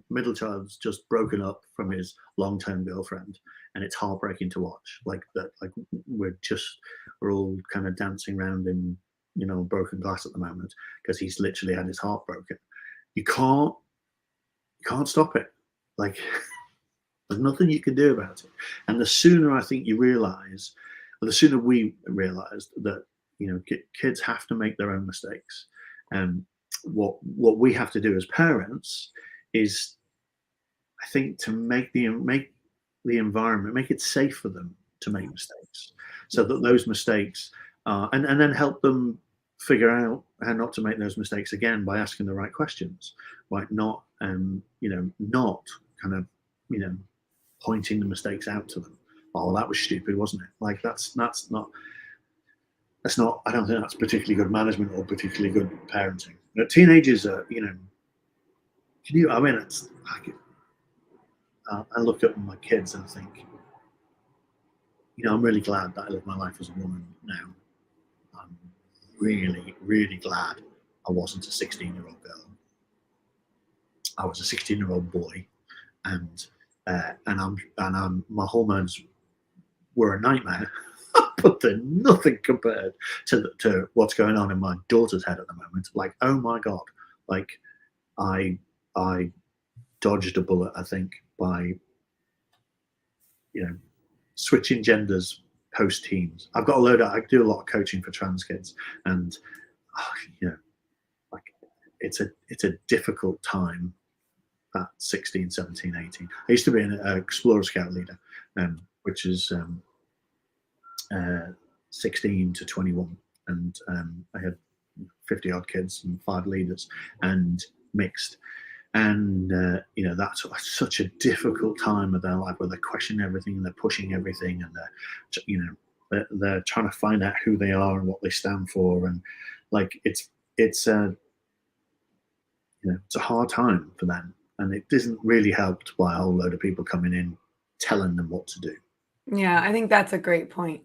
middle child's just broken up from his long-term girlfriend, and it's heartbreaking to watch. Like that, like we're all kind of dancing around in broken glass at the moment because he's literally had his heart broken. You can't stop it. Like, there's nothing you can do about it. And the sooner I think you realize, or the sooner we realize that kids have to make their own mistakes. And what we have to do as parents is, I think, to make the environment, make it safe for them to make mistakes, so that those mistakes and then help them figure out how not to make those mistakes again by asking the right questions, like not not kind of pointing the mistakes out to them. Oh, that was stupid, wasn't it? Like, that's not. I don't think that's particularly good management or particularly good parenting. Teenagers are, I mean, it's like, I look at my kids and think, I'm really glad that I live my life as a woman now. I'm really, really glad I wasn't a 16-year-old girl. I was a 16-year-old boy, and my hormones were a nightmare. But they're nothing compared to what's going on in my daughter's head at the moment. Like, oh my God, like I dodged a bullet, I think, by switching genders post-teens. I do a lot of coaching for trans kids, and like it's a difficult time at 16, 17, 18. I used to be an Explorer Scout leader, which is 16 to 21, and I had 50 odd kids and 5 leaders and mixed, And that's such a difficult time of their life where they're questioning everything and they're pushing everything, and they're trying to find out who they are and what they stand for, and like it's a hard time for them, and it isn't really helped by a whole load of people coming in telling them what to do. Yeah, I think that's a great point.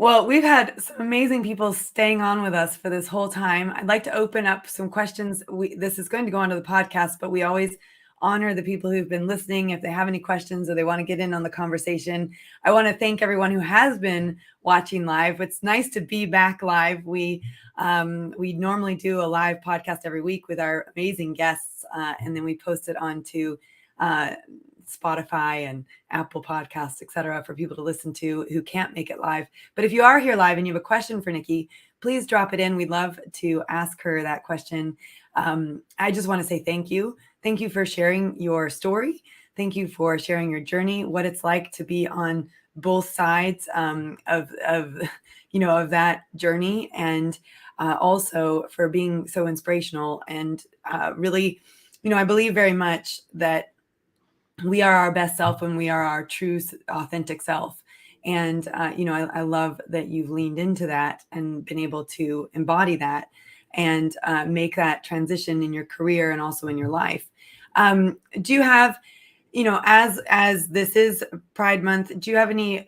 Well, we've had some amazing people staying on with us for this whole time. I'd like to open up some questions. This is going to go onto the podcast, but we always honor the people who've been listening. If they have any questions or they want to get in on the conversation, I want to thank everyone who has been watching live. It's nice to be back live. We normally do a live podcast every week with our amazing guests, and then we post it onto Spotify and Apple Podcasts, etc., for people to listen to who can't make it live. But if you are here live and you have a question for Nicci, please drop it in. We'd love to ask her that question. I just want to say thank you. Thank you for sharing your story. Thank you for sharing your journey, what it's like to be on both sides of that journey, and also for being so inspirational. And really, I believe very much that we are our best self when we are our true, authentic self. And, I love that you've leaned into that and been able to embody that and make that transition in your career and also in your life. Do you have, as this is Pride Month, do you have any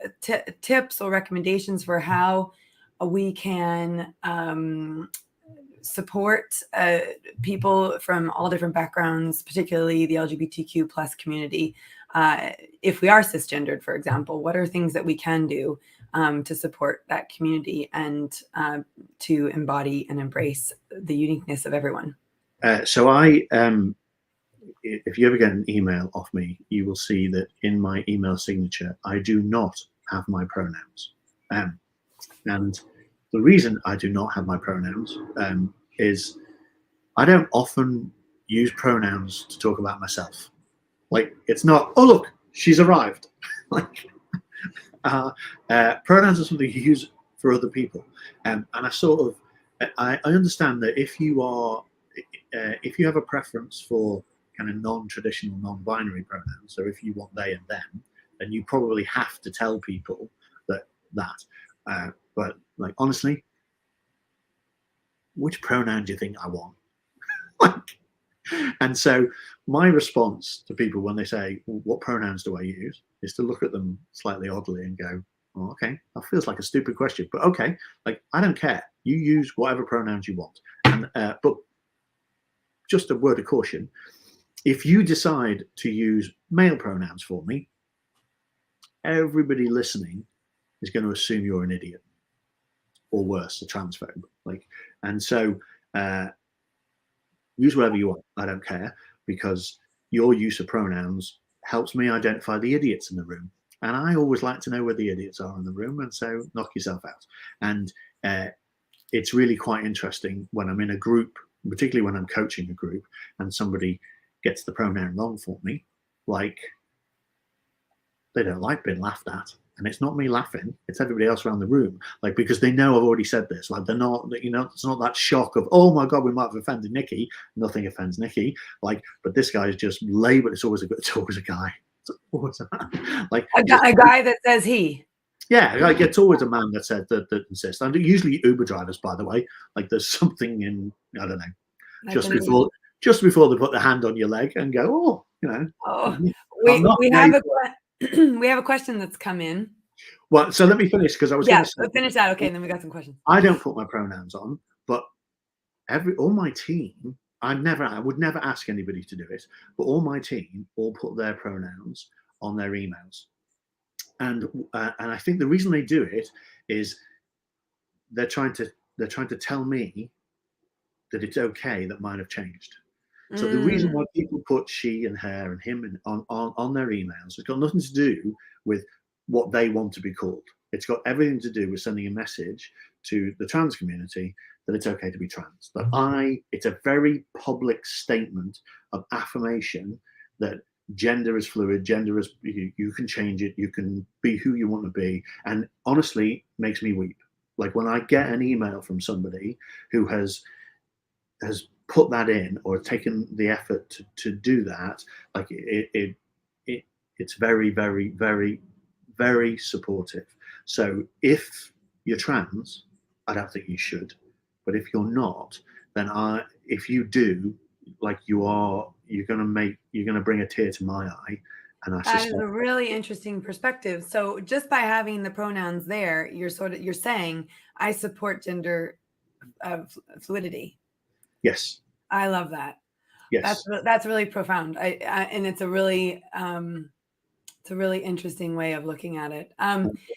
tips or recommendations for how we can support people from all different backgrounds, particularly the LGBTQ plus community? If we are cisgendered, for example, what are things that we can do to support that community and to embody and embrace the uniqueness of everyone? So I, if you ever get an email off me, you will see that in my email signature, I do not have my pronouns. And the reason I do not have my pronouns is I don't often use pronouns to talk about myself. Like, it's not, oh, look, she's arrived. Like, pronouns are something you use for other people. And I sort of, I understand that if you have a preference for kind of non-traditional, non-binary pronouns, so if you want they and them, then you probably have to tell people that. But like, honestly, which pronoun do you think I want? And so my response to people when they say, what pronouns do I use, is to look at them slightly oddly and go, oh, okay, that feels like a stupid question, but okay, like, I don't care. You use whatever pronouns you want. And, but just a word of caution, if you decide to use male pronouns for me, everybody listening is going to assume you're an idiot, or worse, a transphobe. Like, and so use whatever you want. I don't care, because your use of pronouns helps me identify the idiots in the room. And I always like to know where the idiots are in the room. And so knock yourself out. And it's really quite interesting when I'm in a group, particularly when I'm coaching a group, and somebody gets the pronoun wrong for me. Like, they don't like being laughed at. And it's not me laughing, it's everybody else around the room. Like, because they know I've already said this. Like, they're not, it's not that shock of, oh my God, we might have offended Nicci. Nothing offends Nicci. Like, but this guy is just labeled. It's always a guy. It's always a man. Like a guy that says he. Yeah, like, it's always a man that says that insists. And usually Uber drivers, by the way. Like, there's something in, I don't know, just before they put their hand on your leg and go, oh, we have we have a question that's come in. Well, so let me finish, because I was going to say, finish that. Okay, and then we got some questions. I don't put my pronouns on, but all my team, I would never ask anybody to do it, but all my team all put their pronouns on their emails. And I think the reason they do it is they're trying to tell me that it's okay that mine have changed. So the reason why people put she and her and him on their emails has got nothing to do with what they want to be called. It's got everything to do with sending a message to the trans community that it's okay to be trans. It's a very public statement of affirmation that gender is fluid, gender is, you can change it, you can be who you want to be, and honestly makes me weep. Like, when I get an email from somebody who has put that in or taken the effort to do that, like it's very, very, very, very supportive. So if you're trans, I don't think you should. But if you're not, then if you do, like you're gonna bring a tear to my eye. And I That is suspect a really interesting perspective. So just by having the pronouns there, you're saying I support gender fluidity. yes, I love that. yes. That's really profound. And it's a really interesting way of looking at it.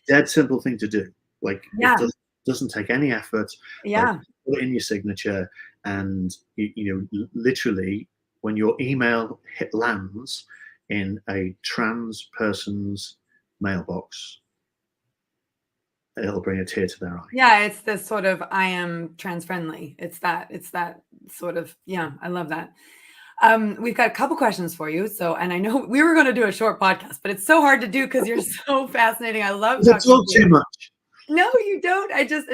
Dead simple thing to do. Like it Yeah, doesn't take any effort. Like yeah. put it in your signature, and literally when your email lands in a trans person's mailbox, it'll bring a tear to their eye. Yeah, it's this sort of I am trans friendly. It's that sort of, yeah, I love that. We've got a couple questions for you. So, and I know we were going to do a short podcast, but it's so hard to do because you're so fascinating. I love That's talking all to you. too much. No, you don't. I just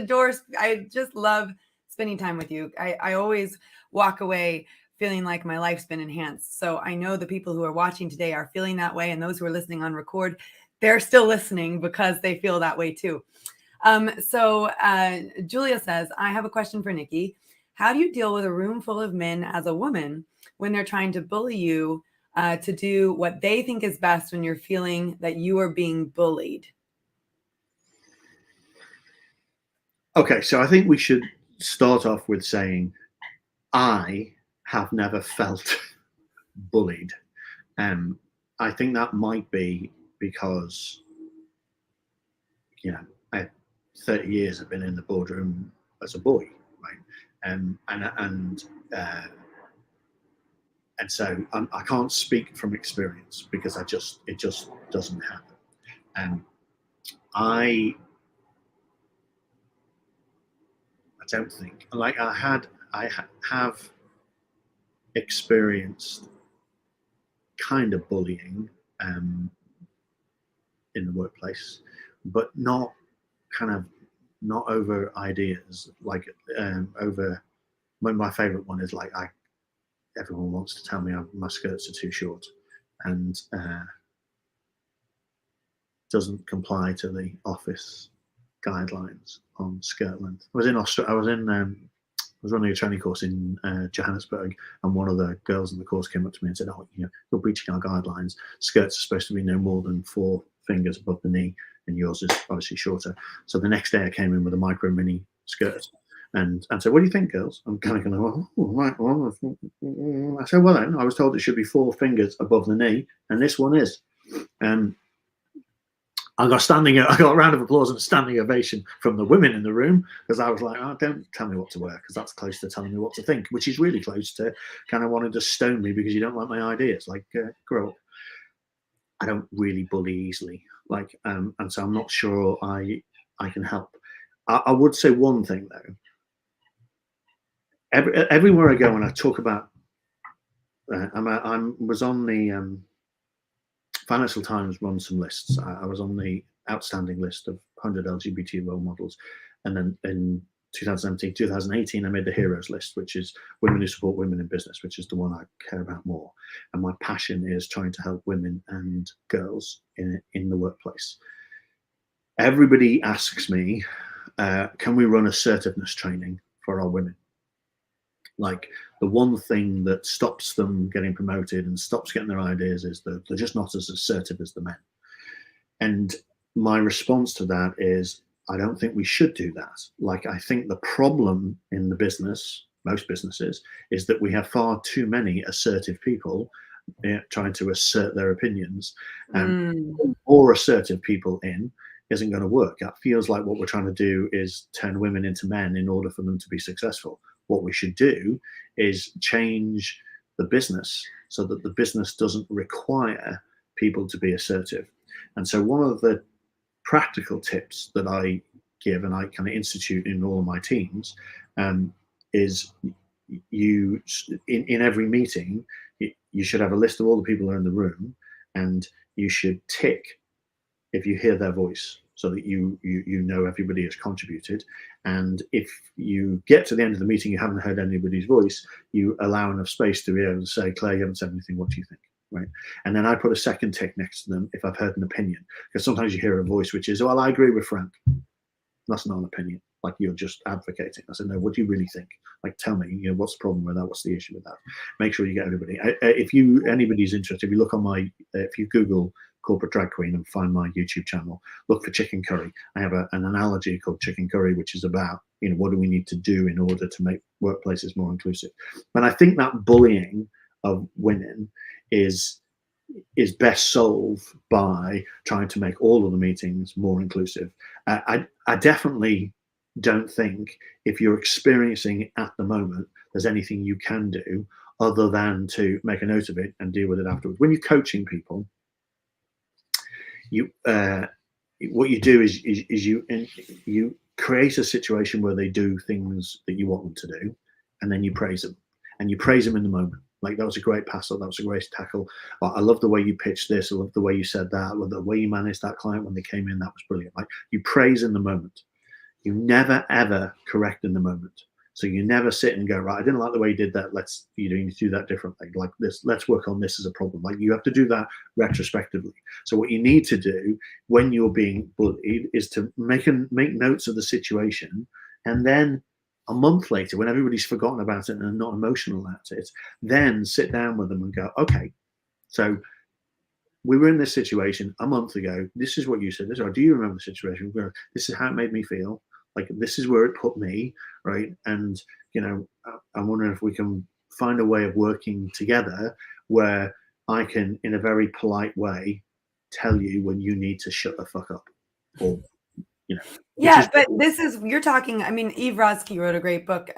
love spending time with you. I always walk away feeling like my life's been enhanced. So I know the people who are watching today are feeling that way. And those who are listening on record, they're still listening because they feel that way too. So Julia says, I have a question for Nicci. How do you deal with a room full of men as a woman when they're trying to bully you to do what they think is best when you're feeling that you are being bullied? Okay, so I think we should start off with saying I have never felt bullied. I think that might be because, I 30 years I've been in the boardroom as a boy, right? And so I can't speak from experience because it just doesn't happen. And I don't think like I have experienced kind of bullying in the workplace, but not over ideas, like over. My favorite one is like everyone wants to tell me my skirts are too short, and doesn't comply to the office guidelines on skirt length. I was in Australia. I was running a training course in Johannesburg, and one of the girls in the course came up to me and said, "Oh, you're breaching our guidelines. Skirts are supposed to be no more than 4 fingers above the knee, and yours is obviously shorter." So the next day, I came in with a micro mini skirt, and said, "What do you think, girls?" I'm kind of going, "Oh, right." Well, I said, "Well, I was told it should be 4 fingers above the knee, and this one is." I got a round of applause and a standing ovation from the women in the room because I was like, "Oh, don't tell me what to wear because that's close to telling me what to think," which is really close to kind of wanting to stone me because you don't like my ideas. Like, grow up. I don't really bully easily, and so I'm not sure I can help. I would say one thing though. Everywhere I go and I talk about, I was on the Financial Times run some lists. I was on the outstanding list of 100 LGBT role models. And then in 2017, 2018, I made the heroes list, which is women who support women in business, which is the one I care about more. And my passion is trying to help women and girls in the workplace. Everybody asks me, can we run assertiveness training for our women? Like, the one thing that stops them getting promoted and stops getting their ideas is that they're just not as assertive as the men. And my response to that is, I don't think we should do that. Like, I think the problem in the business, most businesses, is that we have far too many assertive people trying to assert their opinions. And more assertive people in isn't going to work. That feels like what we're trying to do is turn women into men in order for them to be successful. What we should do is change the business so that the business doesn't require people to be assertive. And so one of the practical tips that I give and I kind of institute in all of my teams is you, in every meeting, you should have a list of all the people who are in the room, and you should tick if you hear their voice. so that you know everybody has contributed. And if you get to the end of the meeting, you haven't heard anybody's voice, you allow enough space to be able to say, Claire, you haven't said anything, what do you think? Right. And then I put a second tick next to them if I've heard an opinion, because sometimes you hear a voice which is, well, I agree with Frank. That's not an opinion. Like, you're just advocating. I said, no, what do you really think? Like, tell me, you know, what's the problem with that? What's the issue with that? Make sure you get everybody. If anybody's interested, if you look on my, if you Google corporate drag queen and find my YouTube channel, look for chicken curry. I have an analogy called chicken curry, which is about, you know, what do we need to do in order to make workplaces more inclusive? And I think that bullying of women is best solved by trying to make all of the meetings more inclusive. I definitely don't think, if you're experiencing it at the moment, there's anything you can do other than to make a note of it and deal with it afterwards. When you're coaching people, what you do is you create a situation where they do things that you want them to do, and then you praise them, and you praise them in the moment. Like, that was a great pass, or that was a great tackle. I love the way you pitched this. I love the way you said that. I love the way you managed that client when they came in. That was brilliant. Like, you praise in the moment. You never ever correct in the moment. So you never sit and go, right, I didn't like the way you did that. Let's, you need to do that differently. Like this, let's work on this as a problem. Like, you have to do that retrospectively. So what you need to do when you're being bullied is to make notes of the situation, and then a month later, when everybody's forgotten about it and are not emotional about it, then sit down with them and go, okay, so we were in this situation a month ago. This is what you said. This, or do you remember the situation? This is how it made me feel. Like, this is where it put me, right? And, you know, I'm wondering if we can find a way of working together where I can, in a very polite way, tell you when you need to shut the fuck up, or, you know. Yeah, but you're talking, I mean, Eve Rodsky wrote a great book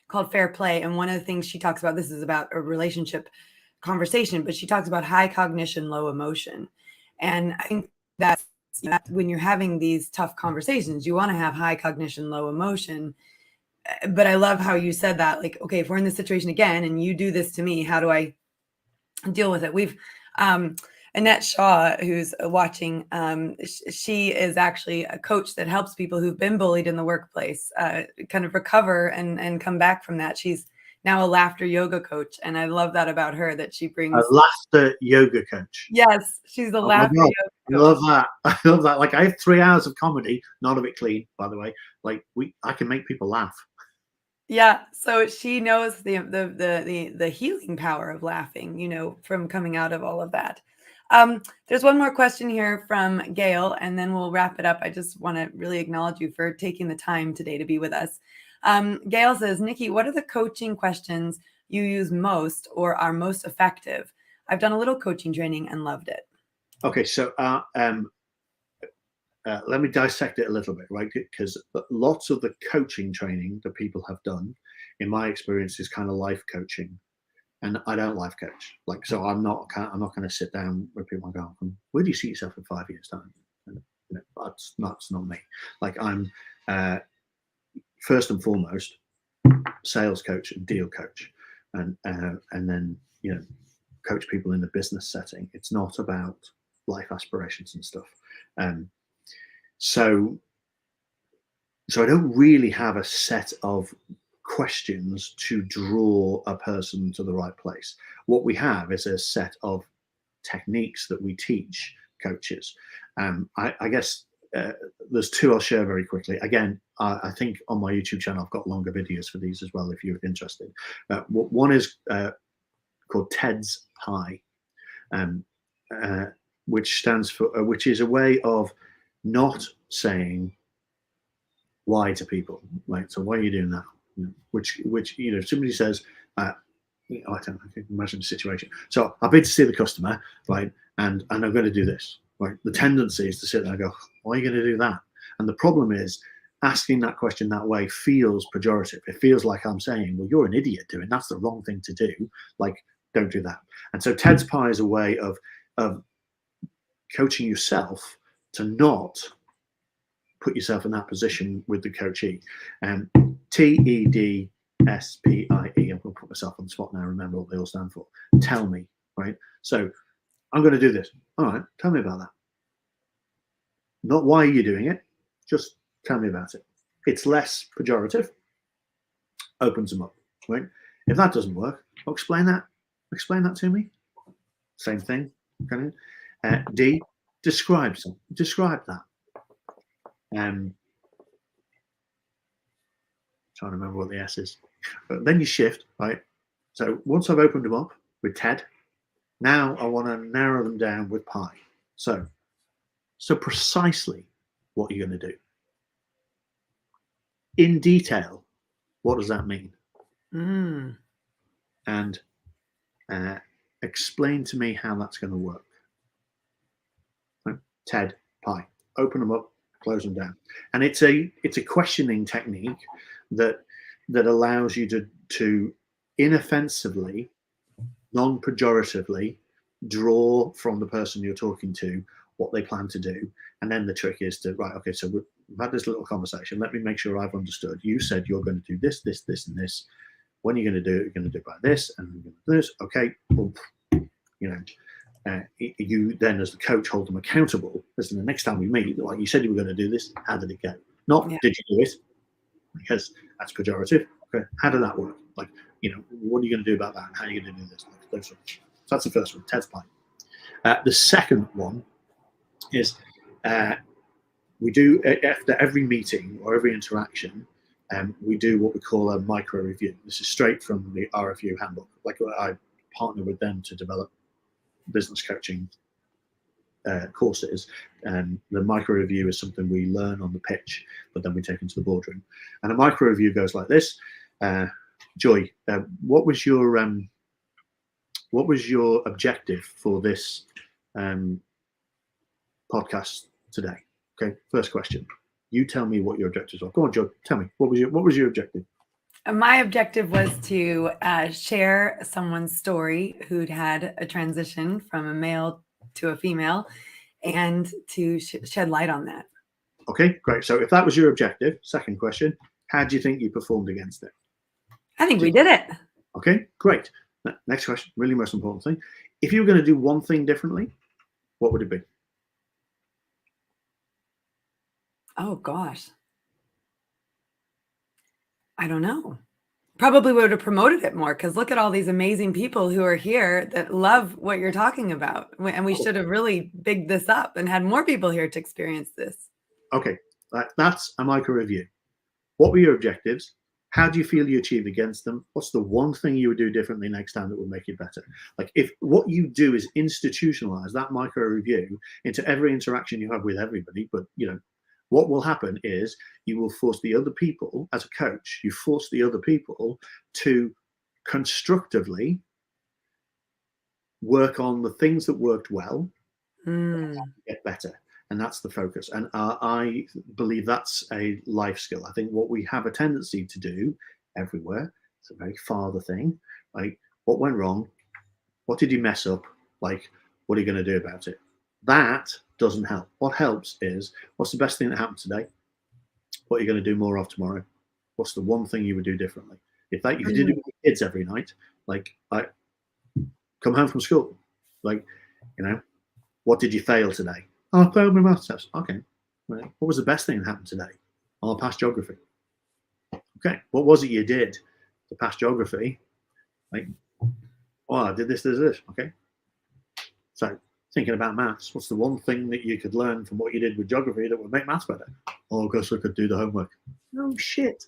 called Fair Play. And one of the things she talks about, this is about a relationship conversation, but she talks about high cognition, low emotion. And I think that's, when you're having these tough conversations, you want to have high cognition, low emotion. But I love how you said that, like, okay, if we're in this situation again and you do this to me, how do I deal with it? We've, Annette Shaw, who's watching, she is actually a coach that helps people who've been bullied in the workplace kind of recover and come back from that. She's now a laughter yoga coach, and I love that about her, that she brings a laughter yoga coach. Yes, she's the laughter yoga coach. I love that. I love that. Like, I have 3 hours of comedy, none of it clean, by the way. Like, I can make people laugh. Yeah, so she knows the healing power of laughing, you know, from coming out of all of that. There's one more question here from Gail, and then we'll wrap it up. I just want to really acknowledge you for taking the time today to be with us. Gail says, Nicci, what are the coaching questions you use most or are most effective? I've done a little coaching training and loved it. Okay, so let me dissect it a little bit, right? Because lots of the coaching training that people have done, in my experience, is kind of life coaching. And I don't life coach. Like, so I'm not going to sit down with people and go, where do you see yourself in 5 years' time? And, you know, that's not me. Like, I'm first and foremost sales coach and deal coach, and then, you know, coach people in the business setting. It's not about life aspirations and stuff. So I don't really have a set of questions to draw a person to the right place. What we have is a set of techniques that we teach coaches. I guess there's two I'll share very quickly. Again, I think on my YouTube channel, I've got longer videos for these as well, if you're interested. One is called TEDSPIE, which stands for, which is a way of not saying why to people. Like, so why are you doing that? Which you know, somebody says, I don't know, I can imagine the situation. So I've been to see the customer, right, and I'm going to do this. Right, the tendency is to sit there and go, why are you going to do that? And the problem is, asking that question that way feels pejorative. It feels like I'm saying, well, you're an idiot doing that's the wrong thing to do. Like, don't do that. And so TEDSPIE is a way of coaching yourself to not put yourself in that position with the coachee. And TEDSPIE, I'm going to put myself on the spot now, remember what they all stand for. Tell me, right? So I'm going to do this. All right, tell me about that. Not why are you doing it, just tell me about it. It's less pejorative, opens them up, right? If that doesn't work, well, explain that to me. Same thing. Okay. D, describe that. Trying to remember what the S is. But then you shift, right? So once I've opened them up with TED, now I want to narrow them down with PIE. So precisely what you're going to do. In detail, what does that mean? And explain to me how that's going to work. Right? TED, PIE. Open them up, close them down. And it's a questioning technique that allows you to inoffensively, non-pejoratively draw from the person you're talking to what they plan to do. And then the trick is to, right, okay, so we've had this little conversation. Let me make sure I've understood. You said you're going to do this, this, this, and this. When are you going to do it? You're going to do it by this, and you're going to do this. Okay, well, you then, as the coach, hold them accountable. Listen, the next time we meet, like you said you were going to do this, how did it go? Not did you do it? Because that's pejorative. Okay, how did that work? Like, what are you going to do about that? And how are you going to do this? So that's the first one, TEDSPIE. The second one is we do, after every meeting or every interaction, we do what we call a micro review. This is straight from the RFU handbook. Like, I partner with them to develop business coaching courses, and the micro review is something we learn on the pitch, but then we take into the boardroom. And a micro review goes like this. Joy, what was your objective for this podcast today? Okay, first question. You tell me what your objectives are. Go on, Joy. Tell me, what was your objective? My objective was to share someone's story who'd had a transition from a male to a female, and to shed light on that. Okay, great. So if that was your objective, second question, how do you think you performed against it? I think we did it. Okay, great. Next question, really most important thing. If you were going to do one thing differently, what would it be? Oh, gosh. I don't know. Probably would have promoted it more, because look at all these amazing people who are here that love what you're talking about. And we should have really bigged this up and had more people here to experience this. Okay, that's a micro review. What were your objectives? How do you feel you achieved against them? What's the one thing you would do differently next time that would make it better? Like, if what you do is institutionalize that micro review into every interaction you have with everybody, but what will happen is you will force the other people, as a coach, you force the other people to constructively work on the things that worked well and get better. And that's the focus. And I believe that's a life skill. I think what we have a tendency to do everywhere, it's a very father thing. Like, what went wrong? What did you mess up? Like, what are you going to do about it? That doesn't help. What helps is, what's the best thing that happened today? What are you going to do more of tomorrow? What's the one thing you would do differently? If you did it with kids every night, like, I come home from school, like, what did you fail today? Oh, I failed my maths test. Okay. Right. What was the best thing that happened today? Oh, I passed geography. Okay. What was it you did to pass geography? Like, oh, I did this. Okay. So, thinking about maths, what's the one thing that you could learn from what you did with geography that would make maths better? Oh, I guess I could do the homework. Oh, shit.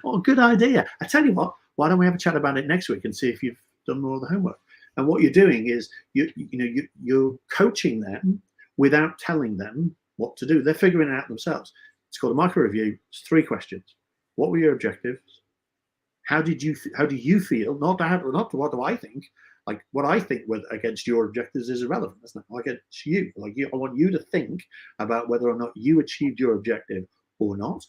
What a good idea. I tell you what, why don't we have a chat about it next week and see if you've done more of the homework? And what you're doing is you're coaching them without telling them what to do. They're figuring it out themselves. It's called a micro review. It's 3 questions. What were your objectives? How do you feel? Not what do I think. Like, what I think against your objectives is irrelevant, isn't it? Like, it's you. I want you to think about whether or not you achieved your objective or not.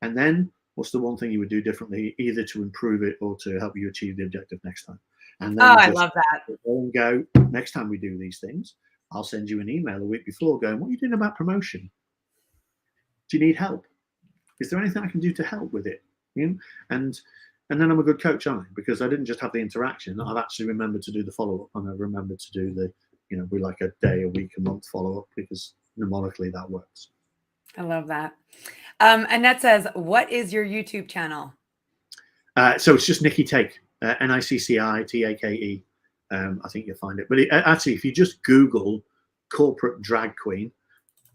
And then, what's the one thing you would do differently, either to improve it or to help you achieve the objective next time? And then I love that. And go, next time we do these things, I'll send you an email a week before going, what are you doing about promotion? Do you need help? Is there anything I can do to help with it? And then I'm a good coach, aren't I? Because I didn't just have the interaction. I've actually remembered to do the follow-up, and I've remembered to do the, we like a day, a week, a month follow-up, because mnemonically that works. I love that. Annette says, what is your YouTube channel? So it's just Nicci Take, NICCITAKE. I think you'll find it. But actually, if you just Google corporate drag queen,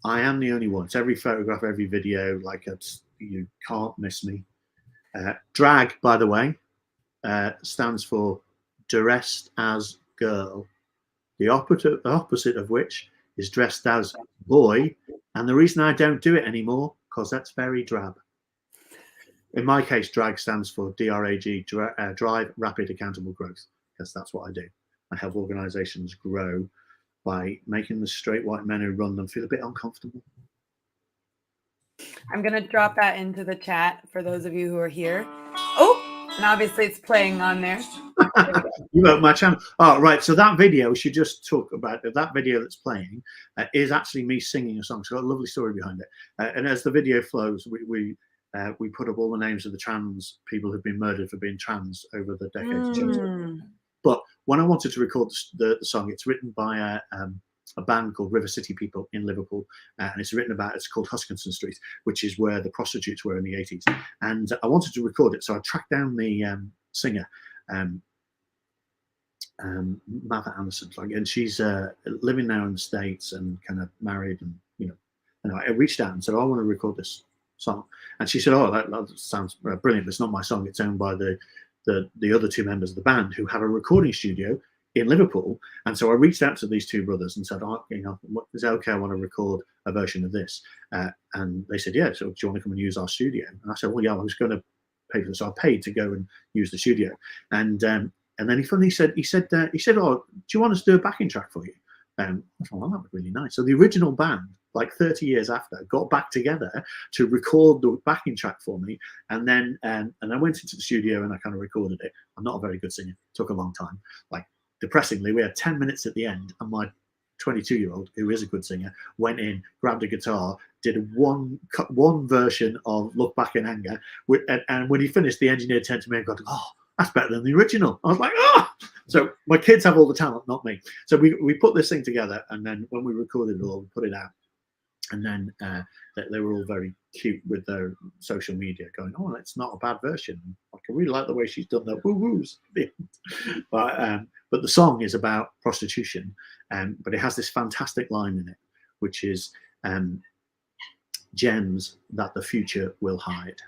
I am the only one. It's every photograph, every video. Like, you can't miss me. Drag, by the way, stands for dressed as girl. The opposite of which is dressed as boy. And the reason I don't do it anymore, because that's very drab. In my case, drag stands for DRAG, Drive Rapid Accountable Growth, because that's what I do. I help organizations grow by making the straight white men who run them feel a bit uncomfortable. I'm going to drop that into the chat for those of you who are here. Oh, and obviously it's playing on there. You wrote my channel. Oh, right. So that video she just talked about, that video that's playing is actually me singing a song. It's got a lovely story behind it. And as the video flows, we put up all the names of the trans people who've been murdered for being trans over the decades. But when I wanted to record the song, it's written by a band called River City People in Liverpool, and it's called Huskinson Street, which is where the prostitutes were in the 80s. And I wanted to record it, so I tracked down the singer, Martha Anderson, and she's living now in the States and kind of married, and anyway, I reached out and said, I want to record this song, and she said, oh, that sounds brilliant, but it's not my song, it's owned by the other two members of the band who have a recording studio in Liverpool. And so I reached out to these two brothers and said, is it okay, I want to record a version of this, and they said, yeah, so do you want to come and use our studio? And I said, well, yeah, I was going to pay for this, so I paid to go and use the studio. And then he said, oh, do you want us to do a backing track for you? I thought, well, that would be really nice. So the original band, like 30 years after, got back together to record the backing track for me. And then I went into the studio and I kind of recorded it. I'm not a very good singer. It took a long time. Like, depressingly, we had 10 minutes at the end, and my 22-year-old, who is a good singer, went in, grabbed a guitar, did one version of Look Back in Anger. And when he finished, the engineer turned to me and got, oh, that's better than the original. I was like, oh! So my kids have all the talent, not me. So we put this thing together, and then when we recorded it all, we put it out. And then they were all very cute with their social media, going, oh, it's not a bad version. Like, I really like the way she's done the woo-woos. But the song is about prostitution, but it has this fantastic line in it, which is gems that the future will hide.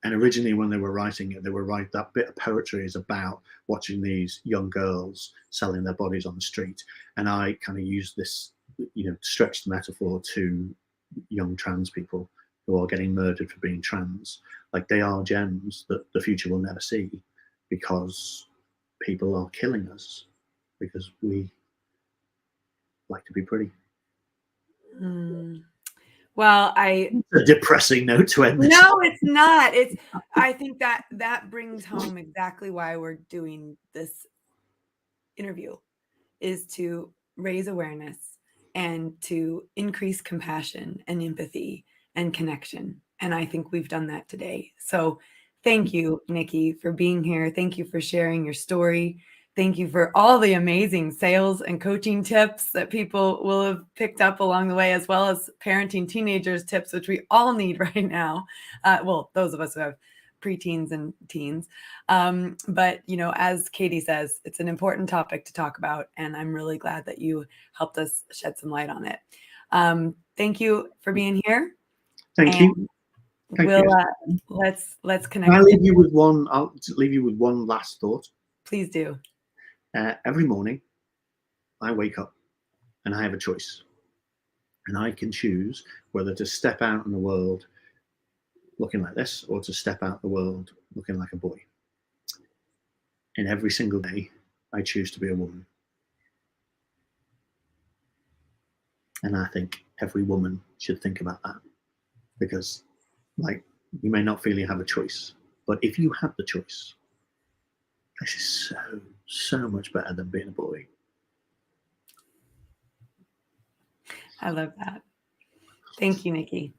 And originally, when they were writing it, that bit of poetry is about watching these young girls selling their bodies on the street. And I kind of use this, stretched metaphor to young trans people who are getting murdered for being trans. Like, they are gems that the future will never see, because people are killing us because we like to be pretty. Well, it's a depressing note to end this. No, it's not. I think that brings home exactly why we're doing this interview, is to raise awareness and to increase compassion and empathy and connection. And I think we've done that today. So thank you, Nicci, for being here. Thank you for sharing your story. Thank you for all the amazing sales and coaching tips that people will have picked up along the way, as well as parenting teenagers tips, which we all need right now. Well, those of us who have preteens and teens. But, as Katie says, it's an important topic to talk about, and I'm really glad that you helped us shed some light on it. Thank you for being here. Thank you. Let's connect. I'll leave you with one last thought. Please do. Every morning, I wake up and I have a choice, and I can choose whether to step out in the world looking like this or to step out the world looking like a boy. And every single day, I choose to be a woman. And I think every woman should think about that, because, like, you may not feel you have a choice, but if you have the choice, this is so much better than being a boy. I love that. Thank you, Nicci.